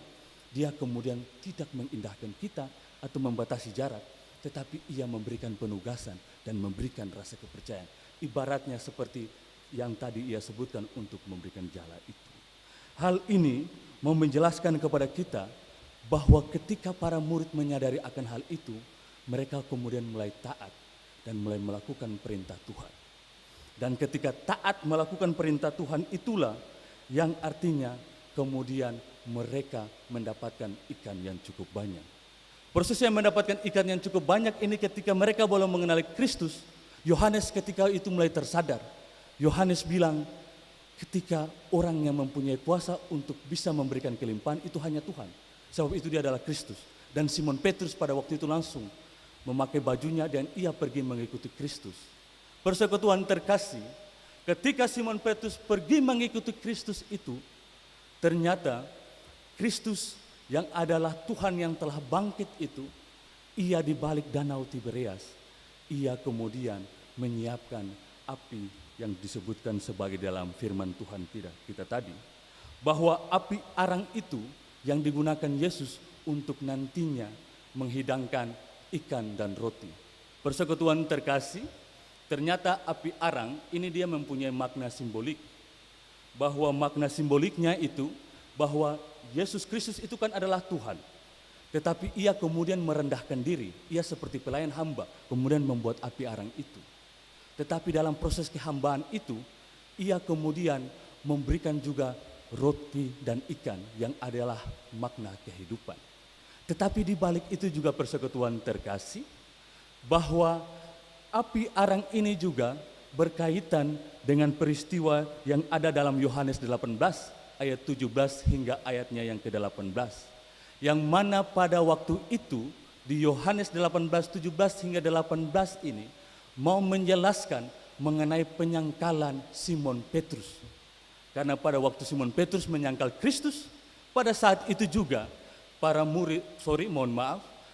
dia kemudian tidak mengindahkan kita atau membatasi jarak, tetapi ia memberikan penugasan dan memberikan rasa kepercayaan. Ibaratnya seperti yang tadi ia sebutkan untuk memberikan jala itu. Hal ini mau menjelaskan kepada kita bahwa ketika para murid menyadari akan hal itu, mereka kemudian mulai taat dan mulai melakukan perintah Tuhan. Dan ketika taat melakukan perintah Tuhan itulah yang artinya kemudian mereka mendapatkan ikan yang cukup banyak. Prosesnya mendapatkan ikan yang cukup banyak ini ketika mereka belum mengenali Kristus. Yohanes ketika itu mulai tersadar. Yohanes bilang, ketika orang yang mempunyai kuasa untuk bisa memberikan kelimpahan itu hanya Tuhan. Sebab itu dia adalah Kristus. Dan Simon Petrus pada waktu itu langsung memakai bajunya dan ia pergi mengikuti Kristus. Persekutuan terkasih, ketika Simon Petrus pergi mengikuti Kristus itu, ternyata Kristus yang adalah Tuhan yang telah bangkit itu, ia di balik danau Tiberias, ia kemudian menyiapkan api yang disebutkan sebagai dalam firman Tuhan kita tadi, bahwa api arang itu yang digunakan Yesus untuk nantinya menghidangkan ikan dan roti. Persekutuan terkasih, ternyata api arang ini dia mempunyai makna simbolik, bahwa makna simboliknya itu bahwa Yesus Kristus itu kan adalah Tuhan, tetapi ia kemudian merendahkan diri, ia seperti pelayan hamba, kemudian membuat api arang itu. Tetapi dalam proses kehambaan itu, ia kemudian memberikan juga roti dan ikan yang adalah makna kehidupan. Tetapi di balik itu juga persekutuan terkasih, bahwa api arang ini juga berkaitan dengan peristiwa yang ada dalam Yohanes 18 ayat 17 hingga ayatnya yang ke-18. Yang mana pada waktu itu di Yohanes 18, 17 hingga 18 ini mau menjelaskan mengenai penyangkalan Simon Petrus. Karena pada waktu Simon Petrus menyangkal Kristus, pada saat itu juga para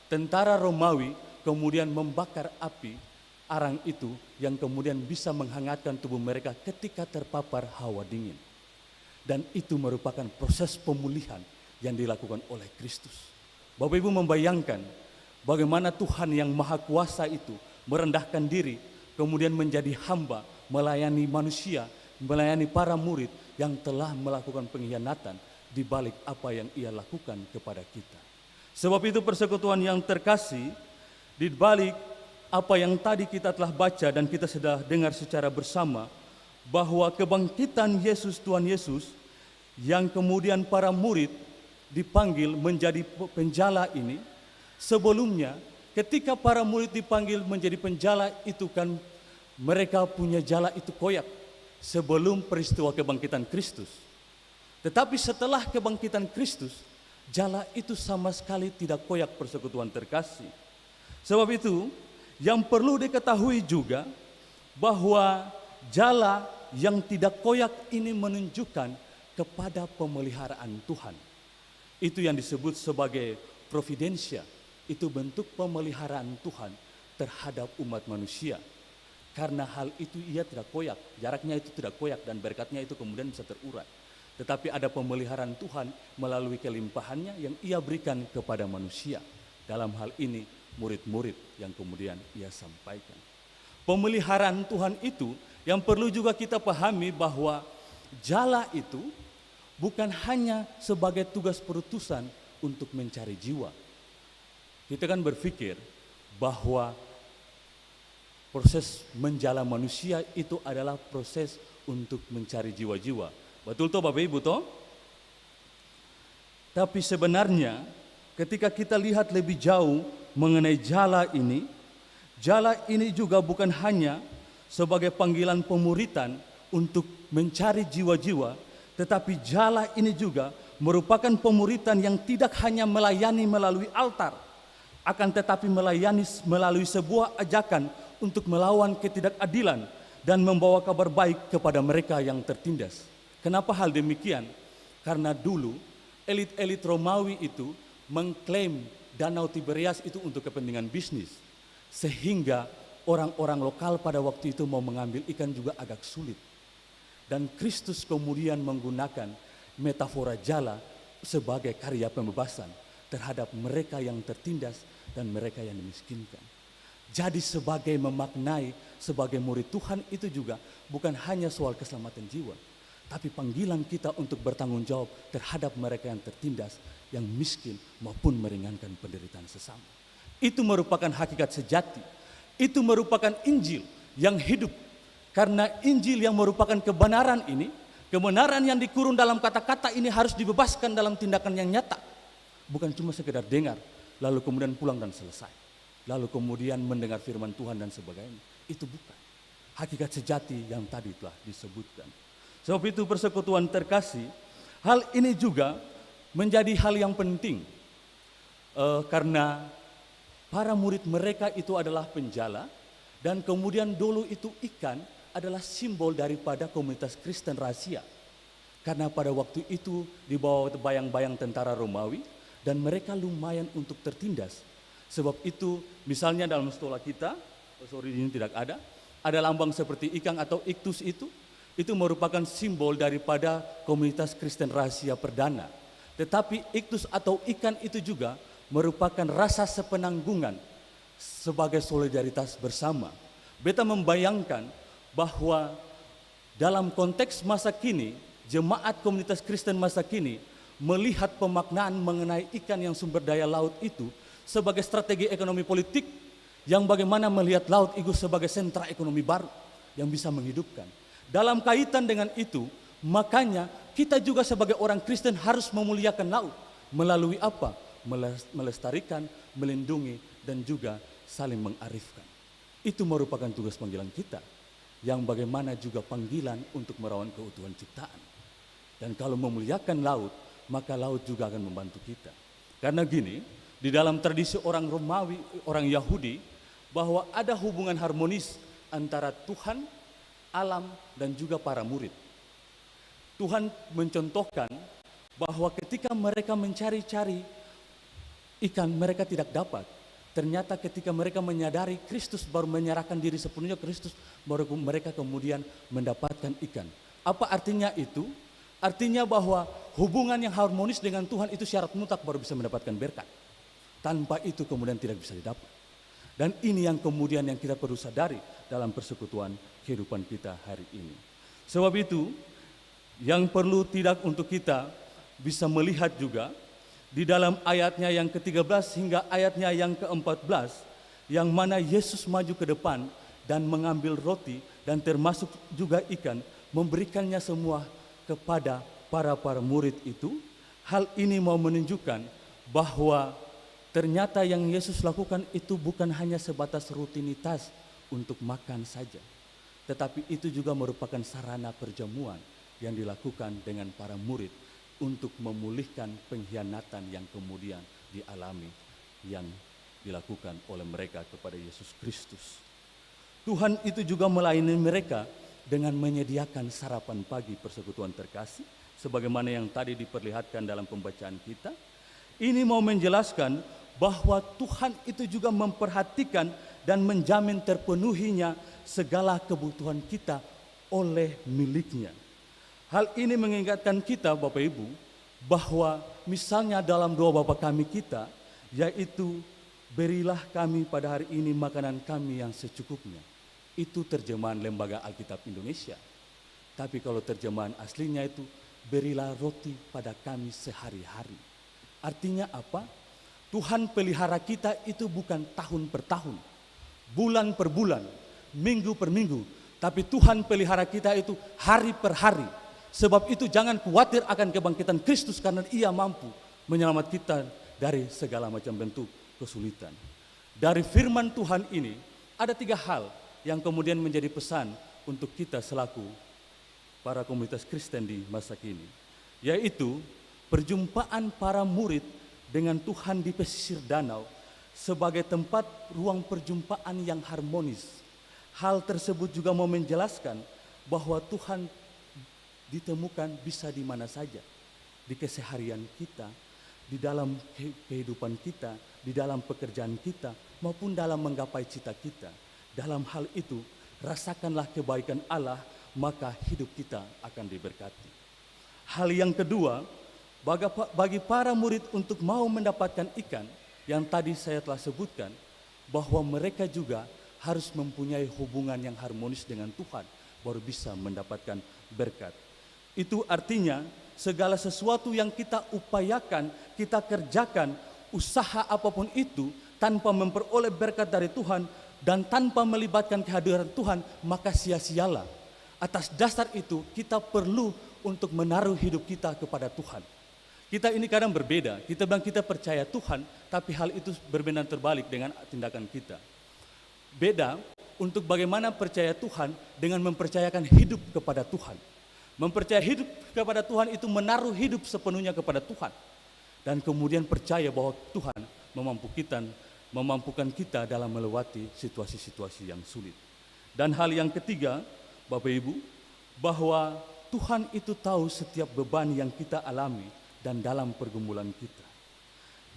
tentara Romawi kemudian membakar api arang itu yang kemudian bisa menghangatkan tubuh mereka ketika terpapar hawa dingin. Dan itu merupakan proses pemulihan yang dilakukan oleh Kristus. Bapak Ibu membayangkan bagaimana Tuhan yang Maha Kuasa itu merendahkan diri, kemudian menjadi hamba, melayani manusia, melayani para murid yang telah melakukan pengkhianatan di balik apa yang ia lakukan kepada kita. Sebab itu persekutuan yang terkasih, di balik apa yang tadi kita telah baca dan kita sudah dengar secara bersama, bahwa kebangkitan Yesus, Tuhan Yesus, yang kemudian para murid dipanggil menjadi penjala ini, sebelumnya ketika para murid dipanggil menjadi penjala itu kan mereka punya jala itu koyak sebelum peristiwa kebangkitan Kristus. Tetapi setelah kebangkitan Kristus, jala itu sama sekali tidak koyak persekutuan terkasih. Sebab itu yang perlu diketahui juga bahwa jala yang tidak koyak ini menunjukkan kepada pemeliharaan Tuhan. Itu yang disebut sebagai providensia. Itu bentuk pemeliharaan Tuhan terhadap umat manusia. Karena hal itu ia tidak koyak, jaraknya itu tidak koyak dan berkatnya itu kemudian bisa terurai. Tetapi ada pemeliharaan Tuhan melalui kelimpahannya yang ia berikan kepada manusia. Dalam hal ini murid-murid yang kemudian ia sampaikan. Pemeliharaan Tuhan itu yang perlu juga kita pahami bahwa jala itu bukan hanya sebagai tugas perutusan untuk mencari jiwa. Kita kan berpikir bahwa proses menjala manusia itu adalah proses untuk mencari jiwa-jiwa. Betul toh Bapak Ibu toh? Tapi sebenarnya ketika kita lihat lebih jauh mengenai jala ini juga bukan hanya sebagai panggilan pemuritan untuk mencari jiwa-jiwa, tetapi jala ini juga merupakan pemuritan yang tidak hanya melayani melalui altar, akan tetapi melayani melalui sebuah ajakan untuk melawan ketidakadilan dan membawa kabar baik kepada mereka yang tertindas. Kenapa hal demikian? Karena dulu elit-elit Romawi itu mengklaim Danau Tiberias itu untuk kepentingan bisnis. Sehingga orang-orang lokal pada waktu itu mau mengambil ikan juga agak sulit. Dan Kristus kemudian menggunakan metafora jala sebagai karya pembebasan terhadap mereka yang tertindas dan mereka yang dimiskinkan. Jadi sebagai memaknai sebagai murid Tuhan itu juga bukan hanya soal keselamatan jiwa, tapi panggilan kita untuk bertanggung jawab terhadap mereka yang tertindas, yang miskin maupun meringankan penderitaan sesama. Itu merupakan hakikat sejati. Itu merupakan Injil yang hidup. Karena Injil yang merupakan kebenaran ini, kebenaran yang dikurung dalam kata-kata ini harus dibebaskan dalam tindakan yang nyata. Bukan cuma sekedar dengar, lalu kemudian pulang dan selesai. Lalu kemudian mendengar firman Tuhan dan sebagainya. Itu bukan hakikat sejati yang tadi telah disebutkan. Sebab itu persekutuan terkasih, hal ini juga menjadi hal yang penting. Karena para murid mereka itu adalah penjala, dan kemudian dulu itu ikan adalah simbol daripada komunitas Kristen rahasia. Karena pada waktu itu di bawah bayang-bayang tentara Romawi, dan mereka lumayan untuk tertindas. Sebab itu misalnya dalam stola kita, ini tidak ada lambang seperti ikan atau iktus itu merupakan simbol daripada komunitas Kristen rahasia perdana. Tetapi iktus atau ikan itu juga merupakan rasa sepenanggungan sebagai solidaritas bersama. Beta membayangkan bahwa dalam konteks masa kini, jemaat komunitas Kristen masa kini melihat pemaknaan mengenai ikan yang sumber daya laut itu sebagai strategi ekonomi politik, yang bagaimana melihat laut itu sebagai sentra ekonomi baru yang bisa menghidupkan. Dalam kaitan dengan itu, makanya kita juga sebagai orang Kristen harus memuliakan laut. Melalui apa? Melestarikan, melindungi, dan juga saling mengarifkan. Itu merupakan tugas panggilan kita, yang bagaimana juga panggilan untuk merawat keutuhan ciptaan. Dan kalau memuliakan laut, maka laut juga akan membantu kita. Karena gini, di dalam tradisi orang Romawi, orang Yahudi, bahwa ada hubungan harmonis antara Tuhan, alam, dan juga para murid. Tuhan mencontohkan bahwa ketika mereka mencari-cari ikan, mereka tidak dapat. Ternyata ketika mereka menyadari Kristus baru menyerahkan diri sepenuhnya Kristus, baru mereka kemudian mendapatkan ikan. Apa artinya itu? Artinya bahwa hubungan yang harmonis dengan Tuhan itu syarat mutlak baru bisa mendapatkan berkat. Tanpa itu kemudian tidak bisa didapat. Dan ini yang kemudian yang kita perlu sadari dalam persekutuan kehidupan kita hari ini. Sebab itu yang perlu tidak untuk kita bisa melihat juga di dalam ayatnya yang ke-13 hingga ayatnya yang ke-14, yang mana Yesus maju ke depan dan mengambil roti dan termasuk juga ikan, memberikannya semua kepada para murid itu. Hal ini mau menunjukkan bahwa ternyata yang Yesus lakukan itu bukan hanya sebatas rutinitas untuk makan saja, tetapi itu juga merupakan sarana perjamuan yang dilakukan dengan para murid untuk memulihkan pengkhianatan yang kemudian dialami, yang dilakukan oleh mereka kepada Yesus Kristus. Tuhan itu juga melayani mereka dengan menyediakan sarapan pagi persekutuan terkasih, sebagaimana yang tadi diperlihatkan dalam pembacaan kita. Ini mau menjelaskan bahwa Tuhan itu juga memperhatikan dan menjamin terpenuhinya segala kebutuhan kita oleh miliknya. Hal ini mengingatkan kita Bapak Ibu bahwa misalnya dalam doa Bapa kami kita, yaitu berilah kami pada hari ini makanan kami yang secukupnya. Itu terjemahan Lembaga Alkitab Indonesia. Tapi kalau terjemahan aslinya itu berilah roti pada kami sehari-hari. Artinya apa? Tuhan pelihara kita itu bukan tahun per tahun, bulan per bulan, minggu per minggu, tapi Tuhan pelihara kita itu hari per hari. Sebab itu jangan khawatir akan kebangkitan Kristus, karena Ia mampu menyelamatkan kita dari segala macam bentuk kesulitan. Dari firman Tuhan ini ada 3 hal yang kemudian menjadi pesan untuk kita selaku para komunitas Kristen di masa kini, yaitu perjumpaan para murid dengan Tuhan di pesisir danau sebagai tempat ruang perjumpaan yang harmonis hal tersebut juga mau menjelaskan bahwa Tuhan ditemukan bisa di mana saja. Di keseharian kita, di dalam kehidupan kita, di dalam pekerjaan kita, maupun dalam menggapai cita kita. Dalam hal itu, rasakanlah kebaikan Allah, maka hidup kita akan diberkati. Hal yang kedua, bagi para murid untuk mau mendapatkan ikan, yang tadi saya telah sebutkan, bahwa mereka juga harus mempunyai hubungan yang harmonis dengan Tuhan, baru bisa mendapatkan berkat. Itu artinya segala sesuatu yang kita upayakan, kita kerjakan, usaha apapun itu, tanpa memperoleh berkat dari Tuhan dan tanpa melibatkan kehadiran Tuhan, maka sia-sialah. Atas dasar itu kita perlu untuk menaruh hidup kita kepada Tuhan. Kita ini kadang berbeda, kita bilang kita percaya Tuhan, tapi hal itu berbeda terbalik dengan tindakan kita. Beda untuk bagaimana percaya Tuhan dengan mempercayakan hidup kepada Tuhan. Mempercayai hidup kepada Tuhan itu menaruh hidup sepenuhnya kepada Tuhan. Dan kemudian percaya bahwa Tuhan memampukan kita dalam melewati situasi-situasi yang sulit. Dan hal yang ketiga, Bapak Ibu, bahwa Tuhan itu tahu setiap beban yang kita alami dan dalam pergumulan kita.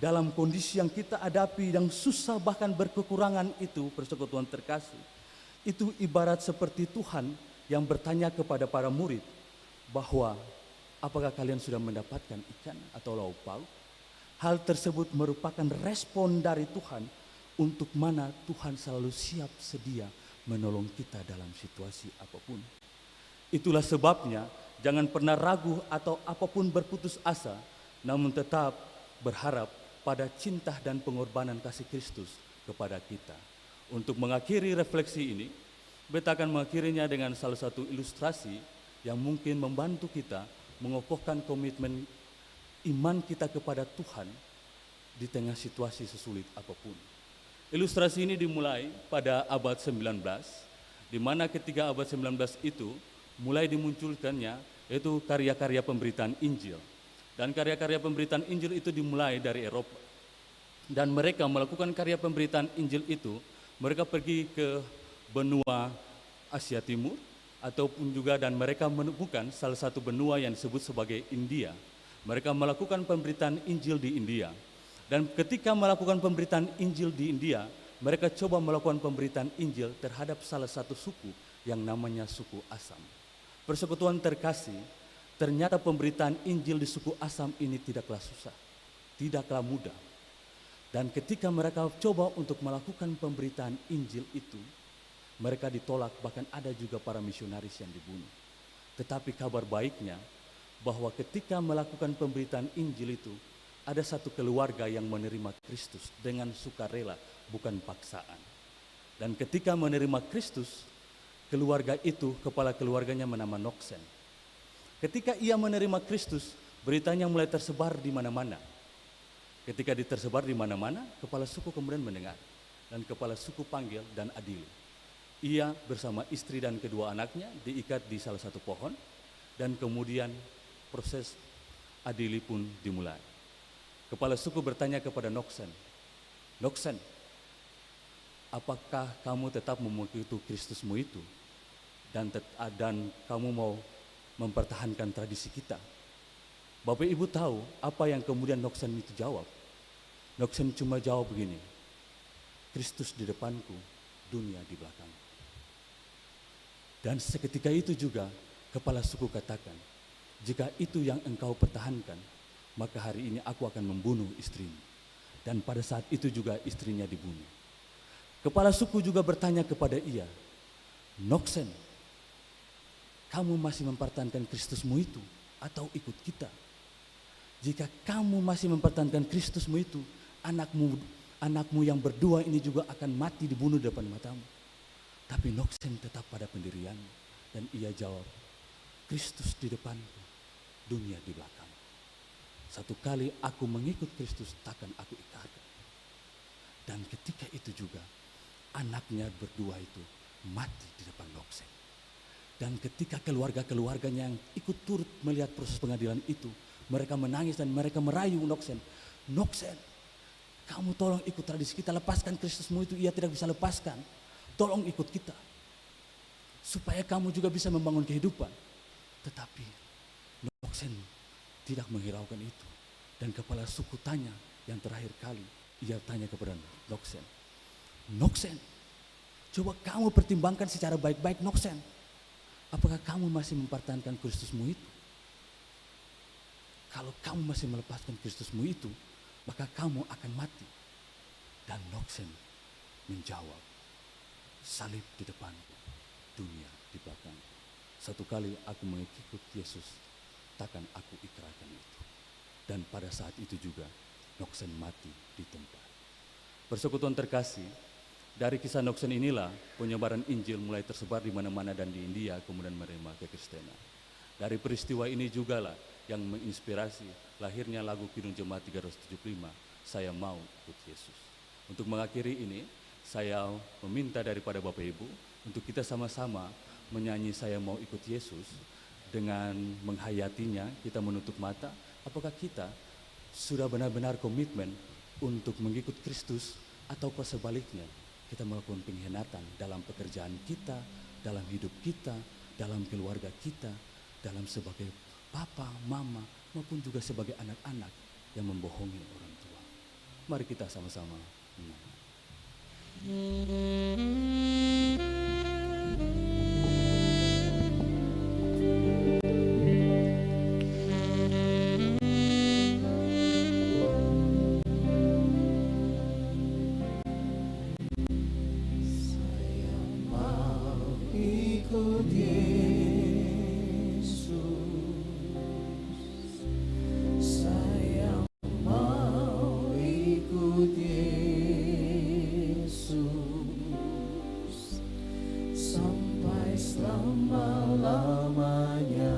Dalam kondisi yang kita hadapi yang susah bahkan berkekurangan itu, persekutuan terkasih, itu ibarat seperti Tuhan yang bertanya kepada para murid bahwa apakah kalian sudah mendapatkan ikan atau lauk pauk? Hal tersebut merupakan respon dari Tuhan untuk mana Tuhan selalu siap sedia menolong kita dalam situasi apapun. Itulah sebabnya jangan pernah ragu atau apapun berputus asa, namun tetap berharap pada cinta dan pengorbanan kasih Kristus kepada kita. Untuk mengakhiri refleksi ini, beta akan mengakhirinya dengan salah satu ilustrasi yang mungkin membantu kita mengokohkan komitmen iman kita kepada Tuhan di tengah situasi sesulit apapun. Ilustrasi ini dimulai pada abad 19, di mana ketika abad 19 itu mulai dimunculkannya yaitu karya-karya pemberitaan Injil. Dan karya-karya pemberitaan Injil itu dimulai dari Eropa. Dan mereka melakukan karya pemberitaan Injil itu, mereka pergi ke benua Asia Timur, ataupun juga dan mereka menemukan salah satu benua yang disebut sebagai India. Mereka melakukan pemberitaan Injil di India. Dan ketika melakukan pemberitaan Injil di India, mereka coba melakukan pemberitaan Injil terhadap salah satu suku yang namanya suku Asam. Persekutuan terkasih, ternyata pemberitaan Injil di suku Asam ini tidaklah susah, tidaklah mudah. Dan ketika mereka coba untuk melakukan pemberitaan Injil itu, mereka ditolak, bahkan ada juga para misionaris yang dibunuh. Tetapi kabar baiknya bahwa ketika melakukan pemberitaan Injil itu, ada satu keluarga yang menerima Kristus dengan sukarela, bukan paksaan. Dan ketika menerima Kristus, keluarga itu, kepala keluarganya bernama Noksen. Ketika ia menerima Kristus, beritanya mulai tersebar di mana-mana. Ketika tersebar di mana-mana, kepala suku kemudian mendengar. Dan kepala suku panggil dan adili. Ia bersama istri dan kedua anaknya diikat di salah satu pohon. Dan kemudian proses adili pun dimulai. Kepala suku bertanya kepada Noksen, Noksen, apakah kamu tetap mengikuti Kristusmu itu? Dan kamu mau mempertahankan tradisi kita? Bapak Ibu tahu apa yang kemudian Noksen itu jawab? Noksen cuma jawab begini, Kristus di depanku, dunia di belakang. Dan seketika itu juga kepala suku katakan, jika itu yang engkau pertahankan, maka hari ini aku akan membunuh istrimu. Dan pada saat itu juga istrinya dibunuh. Kepala suku juga bertanya kepada ia, Noksen, kamu masih mempertahankan Kristusmu itu atau ikut kita? Jika kamu masih mempertahankan Kristusmu itu, anakmu yang berdua ini juga akan mati dibunuh di depan matamu. Tapi Noksen tetap pada pendiriannya dan ia jawab, Kristus di depanku, dunia di belakang. Satu kali aku mengikut Kristus, takkan aku ingkarkan. Dan ketika itu juga anaknya berdua itu mati di depan Noksen. Dan ketika keluarga-keluarganya yang ikut turut melihat proses pengadilan itu, mereka menangis dan mereka merayu Noksen. Noksen, kamu tolong ikut tradisi kita, lepaskan Kristusmu itu, ia tidak bisa lepaskan. Tolong ikut kita. supaya kamu juga bisa membangun kehidupan. Tetapi Noksen tidak menghiraukan itu. Dan kepala suku tanya yang terakhir kali, ia tanya kepada Noksen, Noksen, coba kamu pertimbangkan secara baik-baik Noksen. Apakah kamu masih mempertahankan Kristusmu itu? Kalau kamu masih melepaskan Kristusmu itu, maka kamu akan mati. Dan Noksen menjawab, salib di depan, dunia di belakang. Satu kali aku mengikut Yesus, takkan aku ikrarkan itu. Dan pada saat itu juga Noksen mati di tempat. Persekutuan terkasih, dari kisah Noksen inilah penyebaran Injil mulai tersebar di mana-mana dan di India kemudian menerima kekristenan. Dari peristiwa ini jugalah yang menginspirasi lahirnya lagu Kidung Jemaat 375, Saya Mau Ikut Yesus. Untuk mengakhiri ini, saya meminta daripada Bapak Ibu untuk kita sama-sama menyanyi Saya Mau Ikut Yesus. Dengan menghayatinya, kita menutup mata. Apakah kita sudah benar-benar komitmen untuk mengikut Kristus, ataukah sebaliknya kita melakukan pengkhianatan dalam pekerjaan kita, dalam hidup kita, dalam keluarga kita, dalam sebagai papa, mama, maupun juga sebagai anak-anak yang membohongi orang tua. Mari kita sama-sama menyanyi. Ikut Yesus, saya mau ikut Yesus sampai selama-lamanya.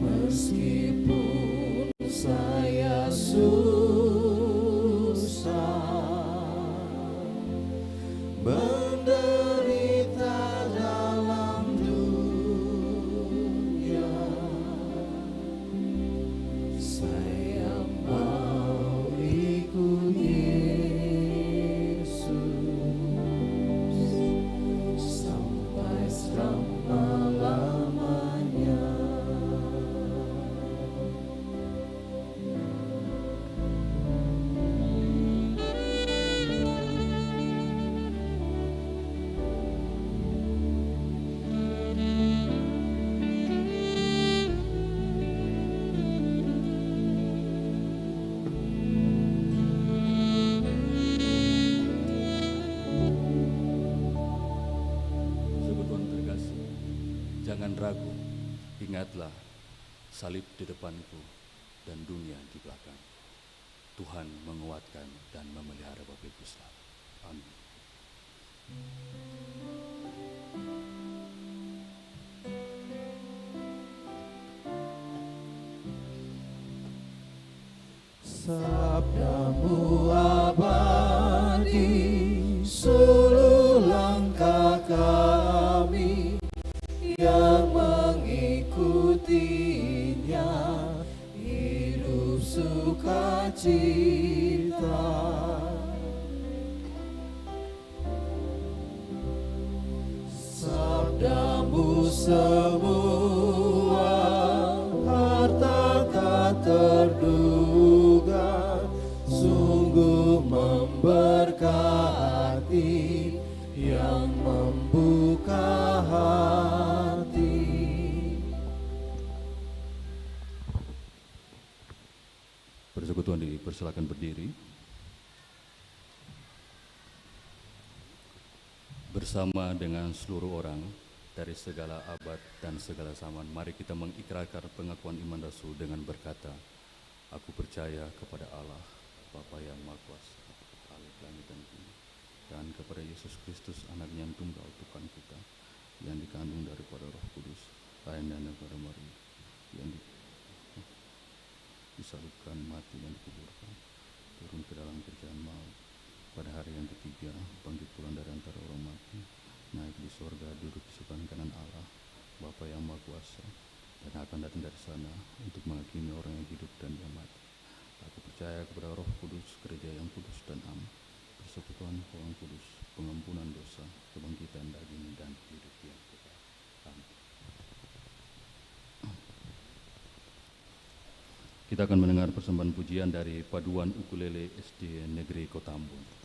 Meskipun saya menderita dalam dunia, saya mau ikut Yesus sampai selama-lamanya. Jangan ragu, ingatlah salib di depanku dan dunia di belakang. Tuhan menguatkan dan memelihara Bapak Ibu selalu. Amin. Sabdamu abadi, seluruh langkah kami yang mengikutinya hidup sukacita. Sabdamu semua harta tak terduga, sungguh memberkati yang membuka hati. Persekutuan dipersilakan berdiri. Bersama dengan seluruh orang dari segala abad dan segala zaman, mari kita mengikrarkan pengakuan iman Rasul dengan berkata, aku percaya kepada Allah, Bapa yang Maha Kuasa, Khalik langit dan bumi, dan kepada Yesus Kristus, anaknya yang tunggal Tuhan kita, yang dikandung daripada Roh Kudus, lain dan daripada Maria, yang disalibkan, mati dan dikuburkan, turun ke dalam kerjaan maut, pada hari yang ketiga bangkit pulang dari antara orang mati, naik di surga, duduk di sebelah kanan Allah, Bapa yang Maha Kuasa, dan akan datang dari sana untuk menghakimi orang yang hidup dan yang mati. Aku percaya kepada Roh Kudus, gereja yang kudus dan am, persekutuan Roh Kudus, pengampunan dosa, kebangkitan daging dan hidup yang kekal. Amin. Kita akan mendengar persembahan pujian dari Paduan Ukulele SD Negeri Kota Ambon.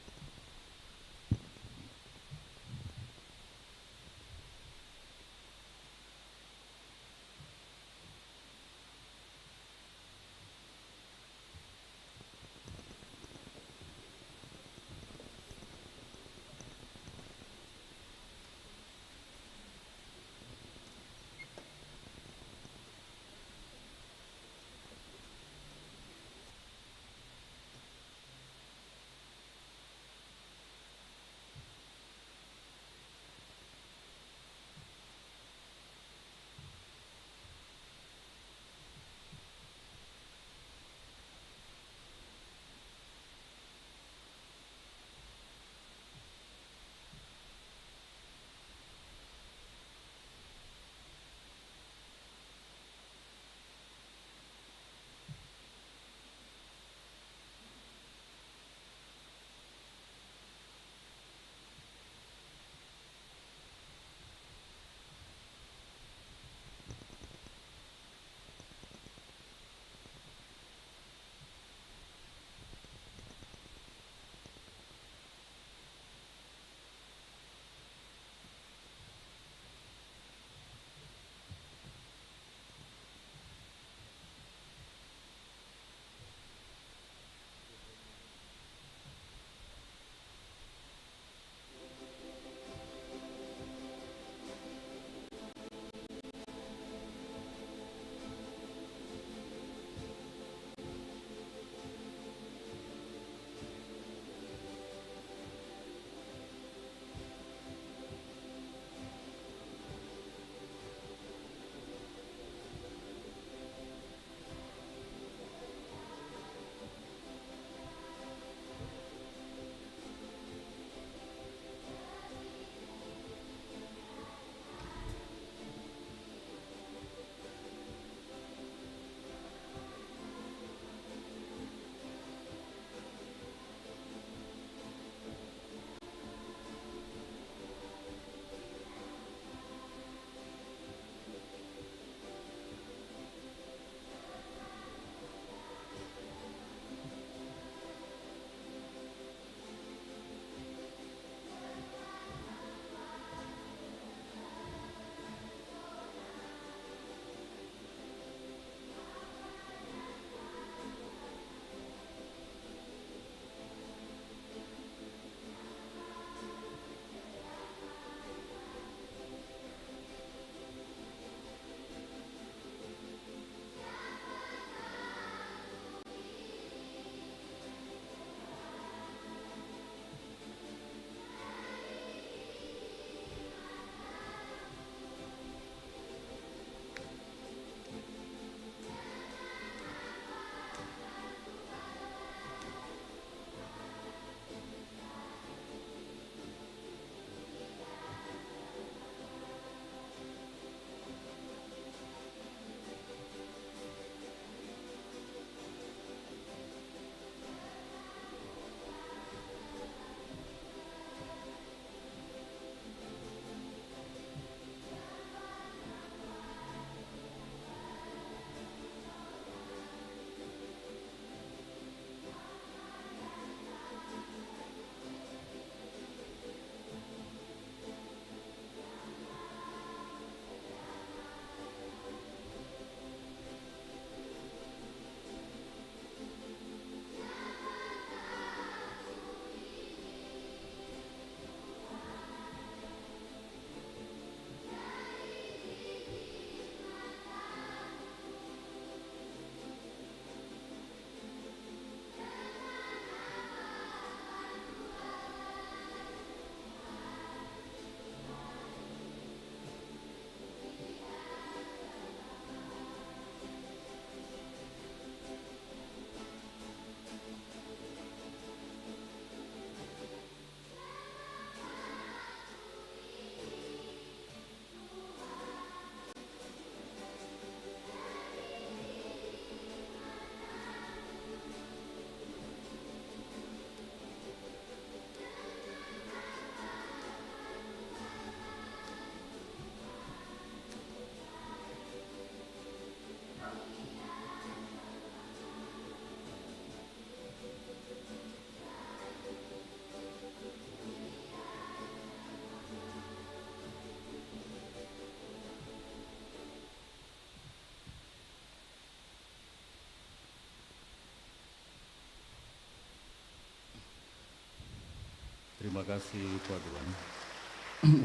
Terima kasih Pak Tuhan.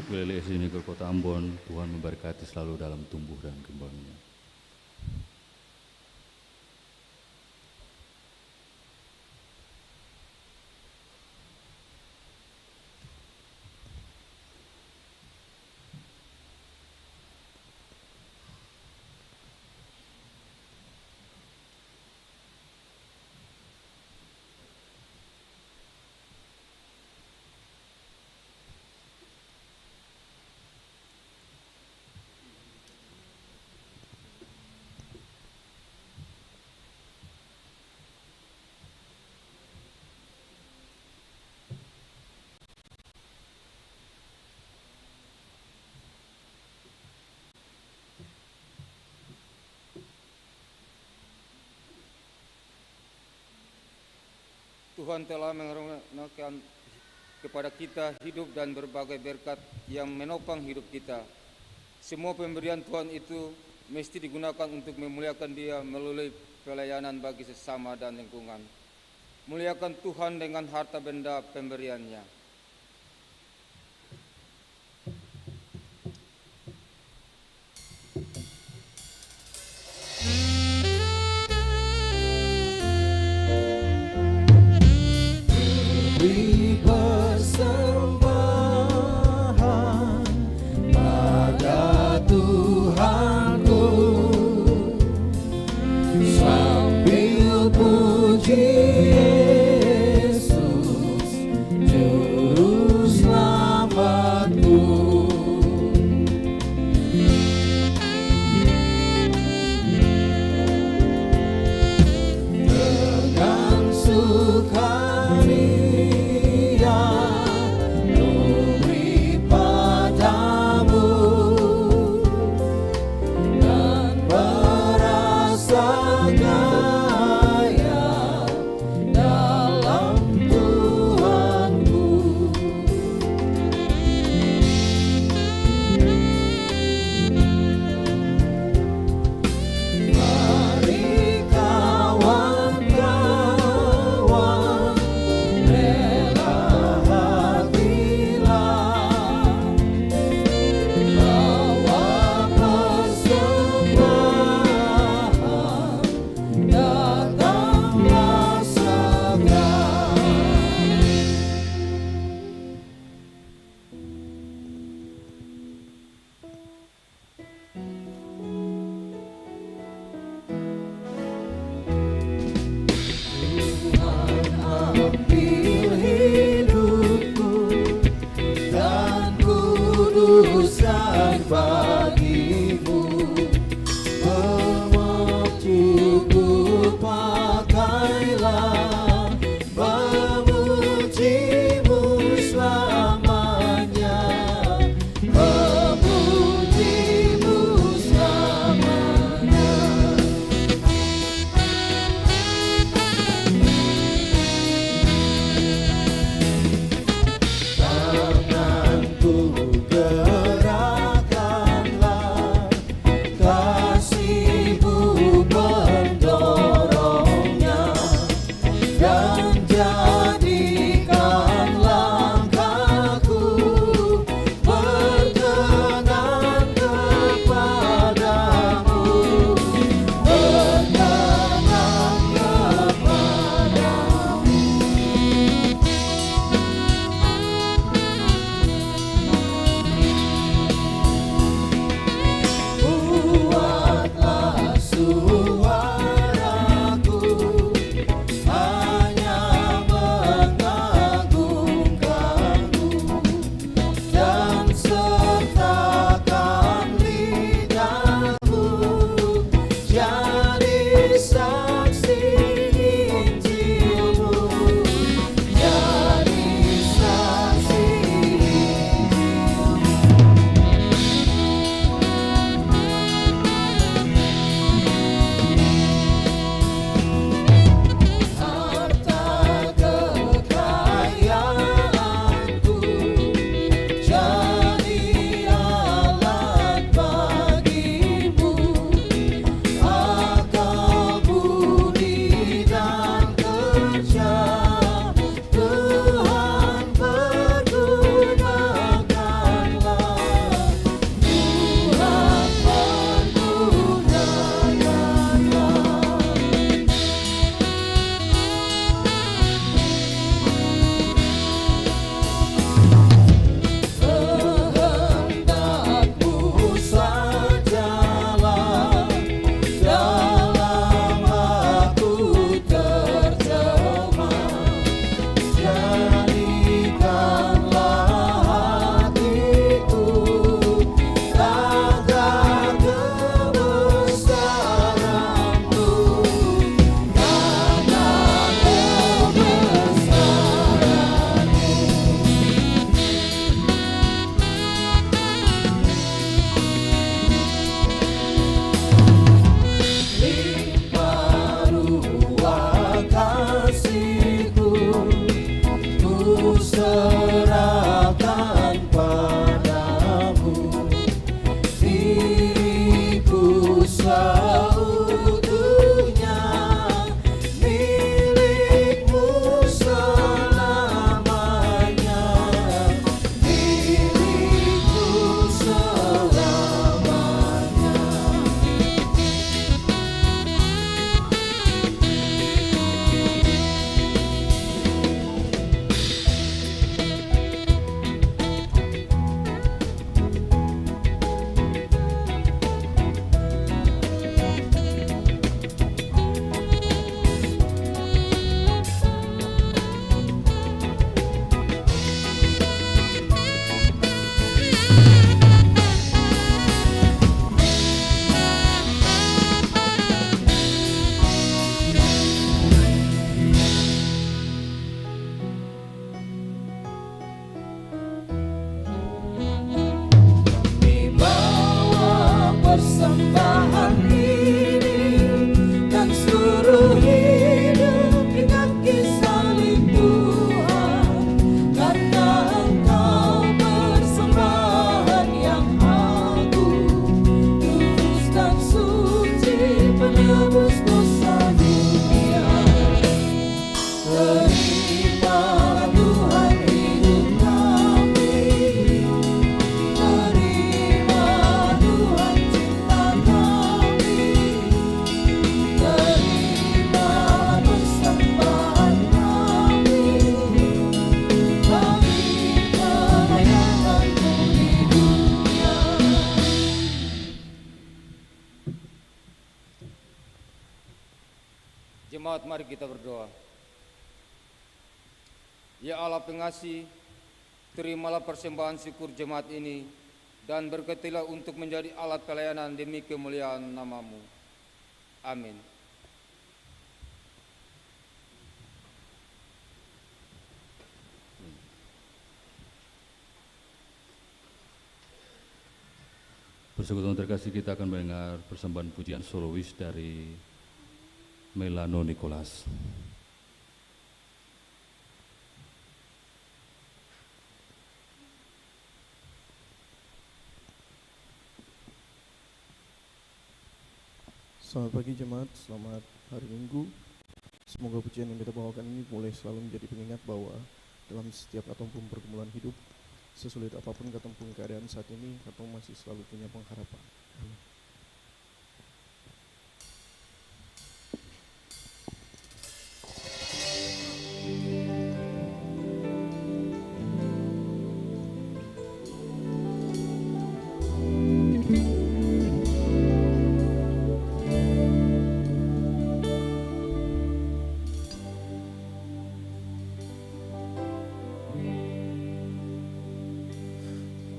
Ukulele sini ke Kota Ambon, Tuhan memberkati selalu dalam tumbuh dan kembangnya. Tuhan telah mengaruniakan kepada kita hidup dan berbagai berkat yang menopang hidup kita. Semua pemberian Tuhan itu mesti digunakan untuk memuliakan Dia melalui pelayanan bagi sesama dan lingkungan. Muliakan Tuhan dengan harta benda pemberiannya. Beri persembahan pada Tuhanku sambil puji Yesus Juru Selamatku. Dengan sukaria memberi padamu dan merasakan Jemaat, mari kita berdoa. Ya Allah pengasih, terimalah persembahan syukur jemaat ini dan berkatilah untuk menjadi alat pelayanan demi kemuliaan nama-Mu. Amin. Persekutuan terkasih, kita akan mendengar persembahan pujian solois dari Melano Nicholas. Selamat pagi jemaat, selamat hari Minggu. Semoga pujian yang kita bawakan ini boleh selalu menjadi pengingat bahwa dalam setiap ataupun pergumulan hidup, sesulit apapun ataupun keadaan saat ini, kita masih selalu punya pengharapan. Amin.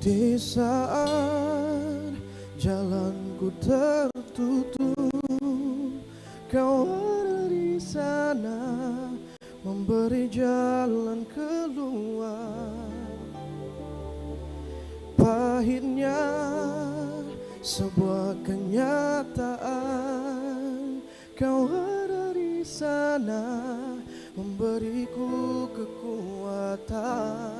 Di saat jalanku tertutup, Kau ada di sana memberi jalan keluar. Pahitnya sebuah kenyataan, Kau ada di sana memberiku kekuatan.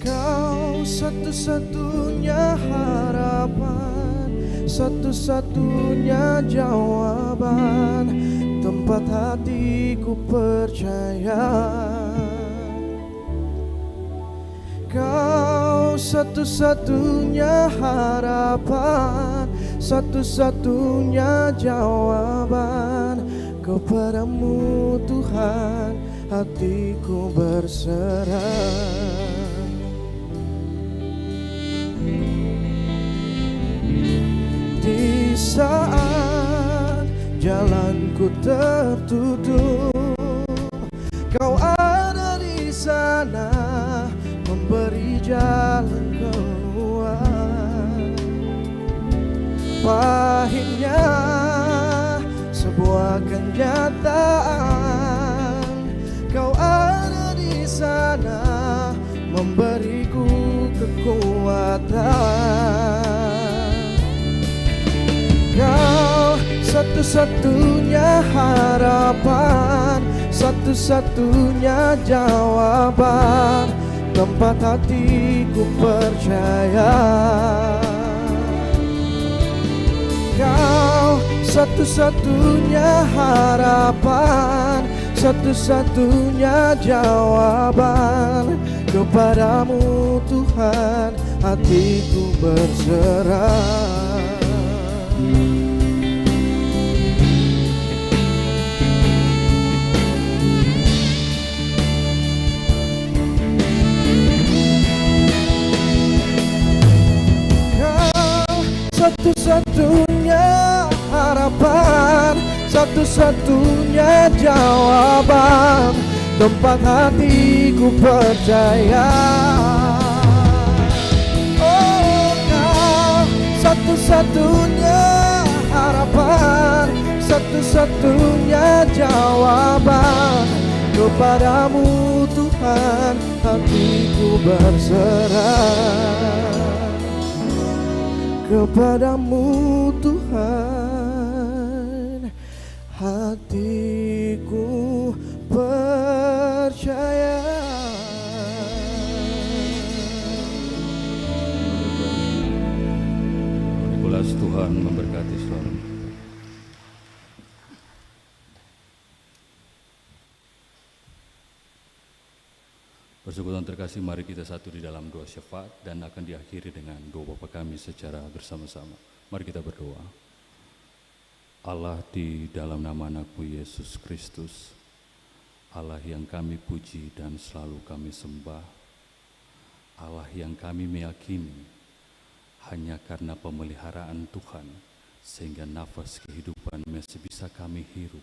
Kau satu-satunya harapan, satu-satunya jawaban, tempat hatiku percaya. Kau satu-satunya harapan, satu-satunya jawaban, kepadamu Tuhan hatiku berserah. Di saat jalanku tertutup, Kau ada di sana memberi jalan keluar. Pahitnya sebuah kenyataan, Kau ada di sana memberiku kekuatan. Kau satu-satunya harapan, satu-satunya jawaban, tempat hatiku percaya. Kau satu-satunya harapan, satu-satunya jawaban, kepadamu Tuhan hatiku berserah. Satu-satunya harapan, satu-satunya jawaban, tempat hatiku percaya. Oh, Kau satu-satunya harapan, satu-satunya jawaban, kepadamu Tuhan hatiku berserah. Kepadamu Tuhan hatiku percaya. Nicholas, Tuhan memberkati selalu. Persekutuan terkasih, mari kita satu di dalam doa syafaat dan akan diakhiri dengan doa Bapa kami secara bersama-sama. Mari kita berdoa. Allah, di dalam nama anakmu Yesus Kristus, Allah yang kami puji dan selalu kami sembah, Allah yang kami meyakini hanya karena pemeliharaan Tuhan sehingga nafas kehidupan masih bisa kami hirup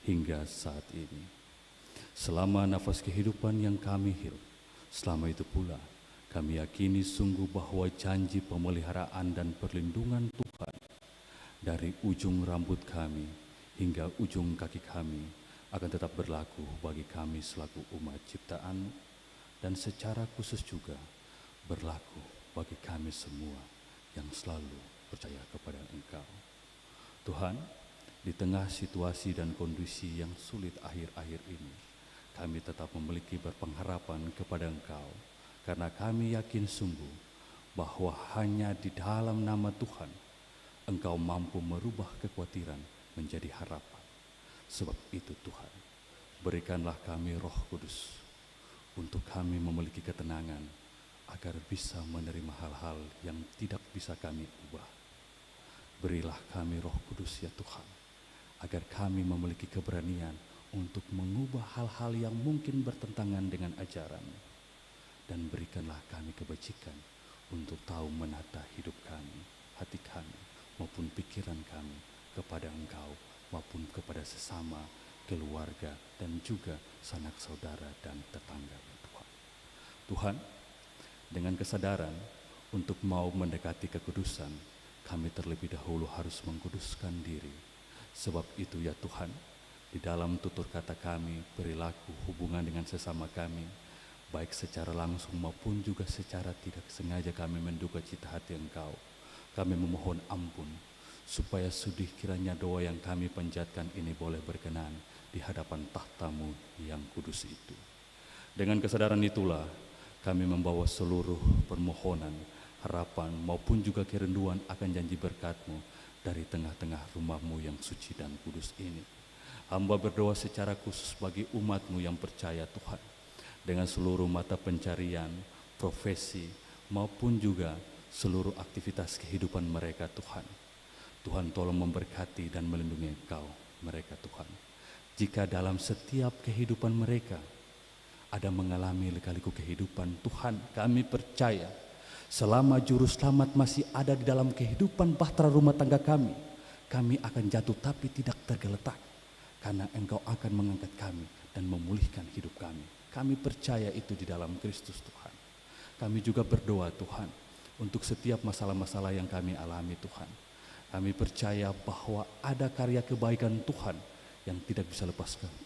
hingga saat ini. Selama nafas kehidupan yang kami hirup, selama itu pula kami yakini sungguh bahwa janji pemeliharaan dan perlindungan Tuhan dari ujung rambut kami hingga ujung kaki kami akan tetap berlaku bagi kami selaku umat ciptaan, dan secara khusus juga berlaku bagi kami semua yang selalu percaya kepada Engkau. Tuhan, di tengah situasi dan kondisi yang sulit akhir-akhir ini, kami tetap memiliki berpengharapan kepada Engkau, karena kami yakin sungguh bahwa hanya di dalam nama Tuhan Engkau mampu merubah kekhawatiran menjadi harapan. Sebab itu Tuhan, berikanlah kami Roh Kudus untuk kami memiliki ketenangan agar bisa menerima hal-hal yang tidak bisa kami ubah. Berilah kami Roh Kudus ya Tuhan, agar kami memiliki keberanian untuk mengubah hal-hal yang mungkin bertentangan dengan ajaran. Dan berikanlah kami kebajikan untuk tahu menata hidup kami, hati kami, maupun pikiran kami kepada Engkau, maupun kepada sesama, keluarga, dan juga sanak saudara dan tetangga Tuhan. Tuhan, dengan kesadaran untuk mau mendekati kekudusan, kami terlebih dahulu harus mengkuduskan diri. Sebab itu ya Tuhan, di dalam tutur kata kami, perilaku, hubungan dengan sesama kami, baik secara langsung maupun juga secara tidak sengaja kami menduga cita hati Engkau, kami memohon ampun, supaya sudih kiranya doa yang kami panjatkan ini boleh berkenan di hadapan tahta-Mu yang kudus itu. Dengan kesadaran itulah, kami membawa seluruh permohonan, harapan maupun juga kerinduan akan janji berkat-Mu dari tengah-tengah rumah-Mu yang suci dan kudus ini. Hamba berdoa secara khusus bagi umat-Mu yang percaya Tuhan, dengan seluruh mata pencarian, profesi, maupun juga seluruh aktivitas kehidupan mereka Tuhan. Tuhan tolong memberkati dan melindungi mereka Tuhan. Jika dalam setiap kehidupan mereka ada mengalami lika-liku kehidupan, Tuhan kami percaya selama juru selamat masih ada di dalam kehidupan bahtera rumah tangga kami akan jatuh tapi tidak tergeletak, karena Engkau akan mengangkat kami dan memulihkan hidup kami. Kami percaya itu di dalam Kristus Tuhan. Kami juga berdoa Tuhan untuk setiap masalah-masalah yang kami alami Tuhan. Kami percaya bahwa ada karya kebaikan Tuhan yang tidak bisa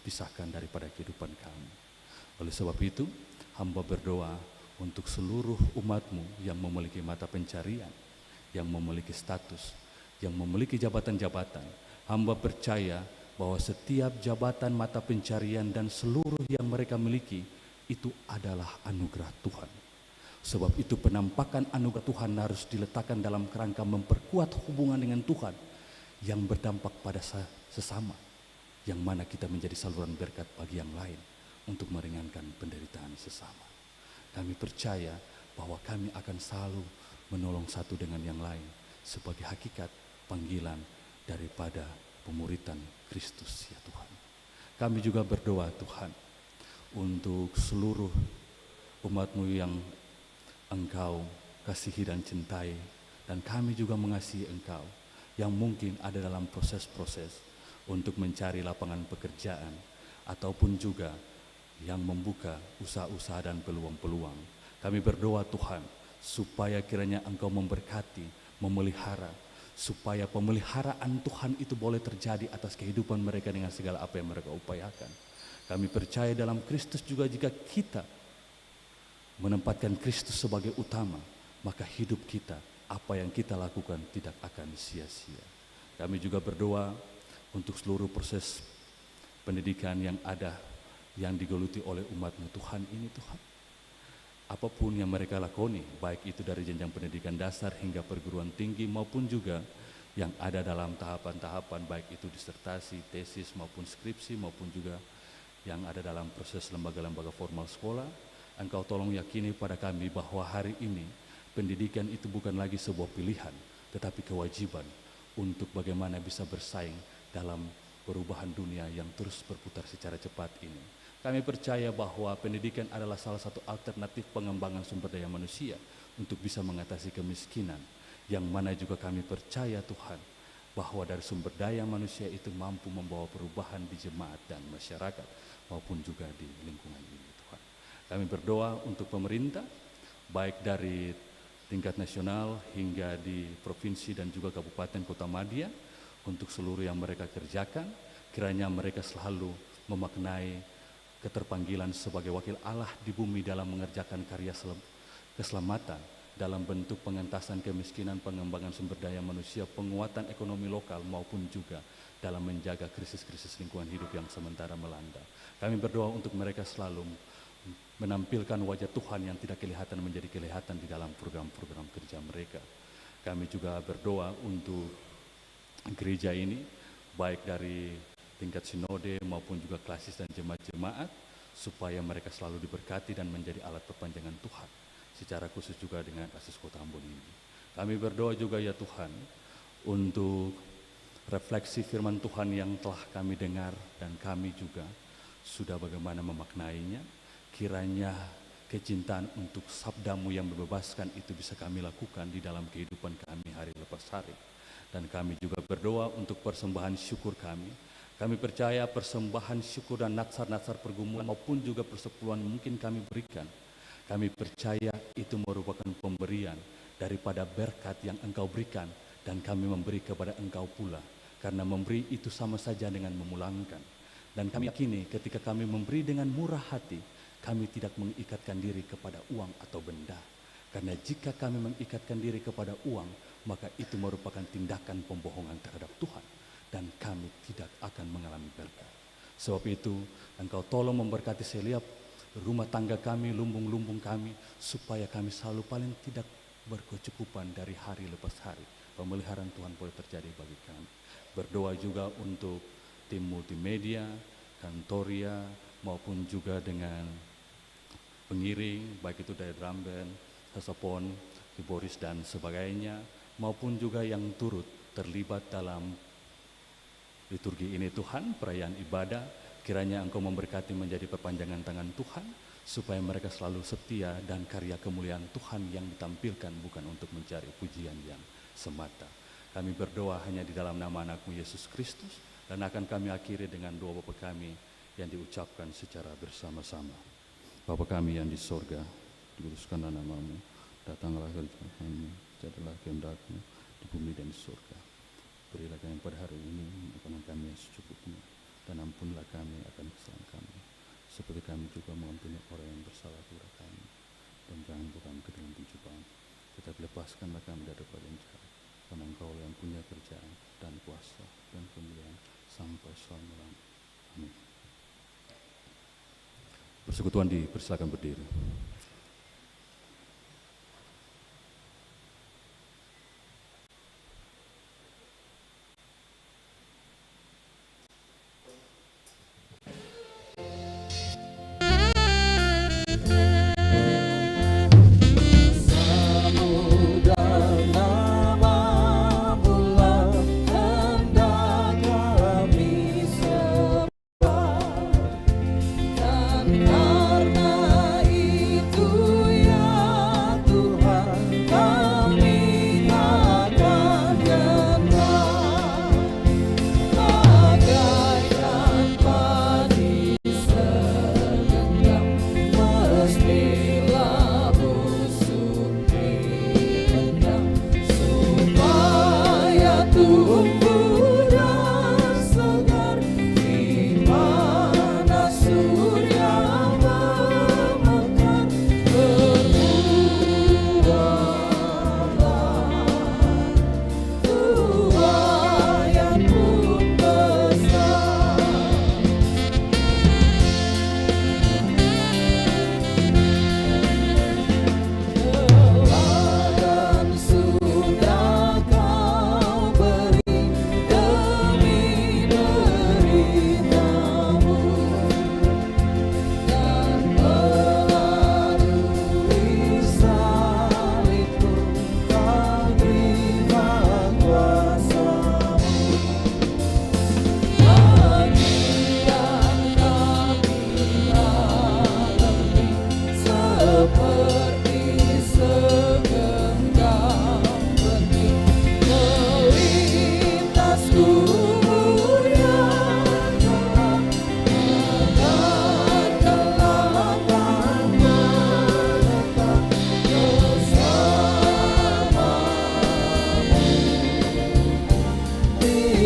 pisahkan daripada kehidupan kami. Oleh sebab itu, hamba berdoa untuk seluruh umat-Mu yang memiliki mata pencarian, yang memiliki status, yang memiliki jabatan-jabatan. Hamba percaya bahwa setiap jabatan mata pencarian dan seluruh yang mereka miliki itu adalah anugerah Tuhan. Sebab itu penampakan anugerah Tuhan harus diletakkan dalam kerangka memperkuat hubungan dengan Tuhan yang berdampak pada sesama, yang mana kita menjadi saluran berkat bagi yang lain untuk meringankan penderitaan sesama. Kami percaya bahwa kami akan selalu menolong satu dengan yang lain sebagai hakikat panggilan daripada pemuritan Kristus ya Tuhan. Kami juga berdoa Tuhan untuk seluruh umat-Mu yang Engkau kasihi dan cintai, dan kami juga mengasihi Engkau yang mungkin ada dalam proses-proses untuk mencari lapangan pekerjaan ataupun juga yang membuka usaha-usaha dan peluang-peluang. Kami berdoa Tuhan supaya kiranya Engkau memberkati, memelihara, supaya pemeliharaan Tuhan itu boleh terjadi atas kehidupan mereka dengan segala apa yang mereka upayakan. Kami percaya dalam Kristus juga jika kita menempatkan Kristus sebagai utama, maka hidup kita, apa yang kita lakukan tidak akan sia-sia. Kami juga berdoa untuk seluruh proses pendidikan yang ada, yang digeluti oleh umat-Mu Tuhan ini Tuhan. Apapun yang mereka lakoni, baik itu dari jenjang pendidikan dasar hingga perguruan tinggi maupun juga yang ada dalam tahapan-tahapan, baik itu disertasi, tesis maupun skripsi maupun juga yang ada dalam proses lembaga-lembaga formal sekolah, Engkau tolong yakini pada kami bahwa hari ini pendidikan itu bukan lagi sebuah pilihan, tetapi kewajiban untuk bagaimana bisa bersaing dalam perubahan dunia yang terus berputar secara cepat ini. Kami percaya bahwa pendidikan adalah salah satu alternatif pengembangan sumber daya manusia untuk bisa mengatasi kemiskinan, yang mana juga kami percaya Tuhan bahwa dari sumber daya manusia itu mampu membawa perubahan di jemaat dan masyarakat maupun juga di lingkungan ini Tuhan. Kami berdoa untuk pemerintah, baik dari tingkat nasional hingga di provinsi dan juga kabupaten kota Madia, untuk seluruh yang mereka kerjakan, kiranya mereka selalu memaknai keterpanggilan sebagai wakil Allah di bumi dalam mengerjakan karya keselamatan dalam bentuk pengentasan kemiskinan, pengembangan sumber daya manusia, penguatan ekonomi lokal maupun juga dalam menjaga krisis-krisis lingkungan hidup yang sementara melanda. Kami berdoa untuk mereka selalu menampilkan wajah Tuhan yang tidak kelihatan menjadi kelihatan di dalam program-program kerja mereka. Kami juga berdoa untuk gereja ini, baik dari tingkat sinode maupun juga klasis dan jemaat-jemaat, supaya mereka selalu diberkati dan menjadi alat perpanjangan Tuhan, secara khusus juga dengan klasis Kota Ambon ini. Kami berdoa juga ya Tuhan, untuk refleksi firman Tuhan yang telah kami dengar dan kami juga sudah bagaimana memaknainya. Kiranya kecintaan untuk sabdamu yang membebaskan itu bisa kami lakukan di dalam kehidupan kami hari lepas hari. Dan kami juga berdoa untuk persembahan syukur kami. Kami percaya persembahan syukur dan natsar-natsar pergumulan maupun juga persepuluhan mungkin kami berikan. Kami percaya itu merupakan pemberian daripada berkat yang Engkau berikan dan kami memberi kepada Engkau pula. Karena memberi itu sama saja dengan memulangkan. Dan kami yakini ketika kami memberi dengan murah hati, kami tidak mengikatkan diri kepada uang atau benda. Karena jika kami mengikatkan diri kepada uang, maka itu merupakan tindakan pembohongan terhadap Tuhan. Dan kami tidak akan mengalami berkat. Sebab itu, Engkau tolong memberkati setiap rumah tangga kami, lumbung-lumbung kami, supaya kami selalu paling tidak berkecukupan dari hari lepas hari. Pemeliharaan Tuhan boleh terjadi bagi kami. Berdoa juga untuk tim multimedia, kantoria, maupun juga dengan pengiring, baik itu dari drum band, saxophone, keyboardis dan sebagainya, maupun juga yang turut terlibat dalam liturgi ini Tuhan, perayaan ibadah, kiranya Engkau memberkati menjadi perpanjangan tangan Tuhan, supaya mereka selalu setia dan karya kemuliaan Tuhan yang ditampilkan bukan untuk mencari pujian yang semata. Kami berdoa hanya di dalam nama anakmu Yesus Kristus, dan akan kami akhiri dengan doa Bapa kami yang diucapkan secara bersama-sama. Bapa kami yang di sorga, dikuduskanlah namamu, datanglah kerajaan-Mu, jadilah kehendak-Mu di bumi dan di sorga. Berilah kami pada hari ini makanan kami yang secukupnya, dan ampunilah kami akan kesalahan kami, seperti kami juga mengampuni orang yang bersalah kepada kami. Dan jangan bawa kami ke dalam pencobaan, tetapi lepaskanlah kami daripada yang jahat. Karena Engkau yang punya kerjaan dan kuasa dan kemuliaan sampai selama-lamanya. Amin. Persekutuan dipersilakan berdiri. Karena itu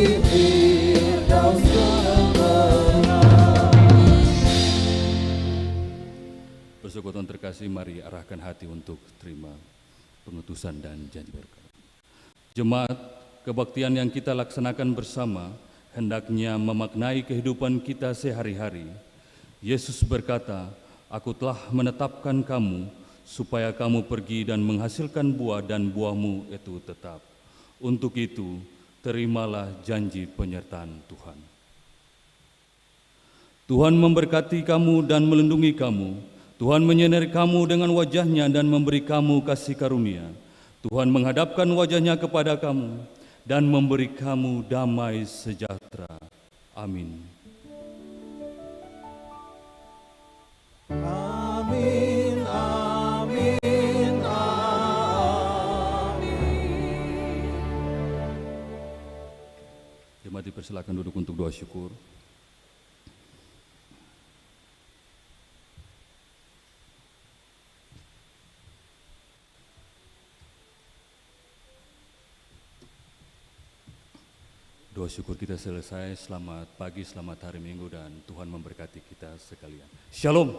Firdaus terang. Persekutuan terkasih, mari arahkan hati untuk terima pengutusan dan janji berkat. Jemaat, kebaktian yang kita laksanakan bersama hendaknya memaknai kehidupan kita sehari-hari. Yesus berkata, "Aku telah menetapkan kamu supaya kamu pergi dan menghasilkan buah dan buahmu itu tetap. Untuk itu, terimalah janji penyertaan Tuhan." Tuhan memberkati kamu dan melindungi kamu. Tuhan menyinari kamu dengan wajah-Nya dan memberi kamu kasih karunia. Tuhan menghadapkan wajah-Nya kepada kamu dan memberi kamu damai sejahtera. Amin. Amin, amin, amin. Jemaat dipersilakan duduk untuk doa syukur. Doa syukur kita selesai. Selamat pagi, selamat hari Minggu, dan Tuhan memberkati kita sekalian. Shalom.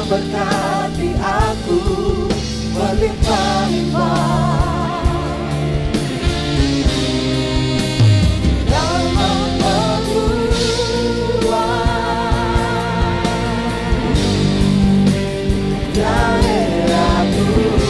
Berkati aku berlimpah-limpah dalam keluar daerahku.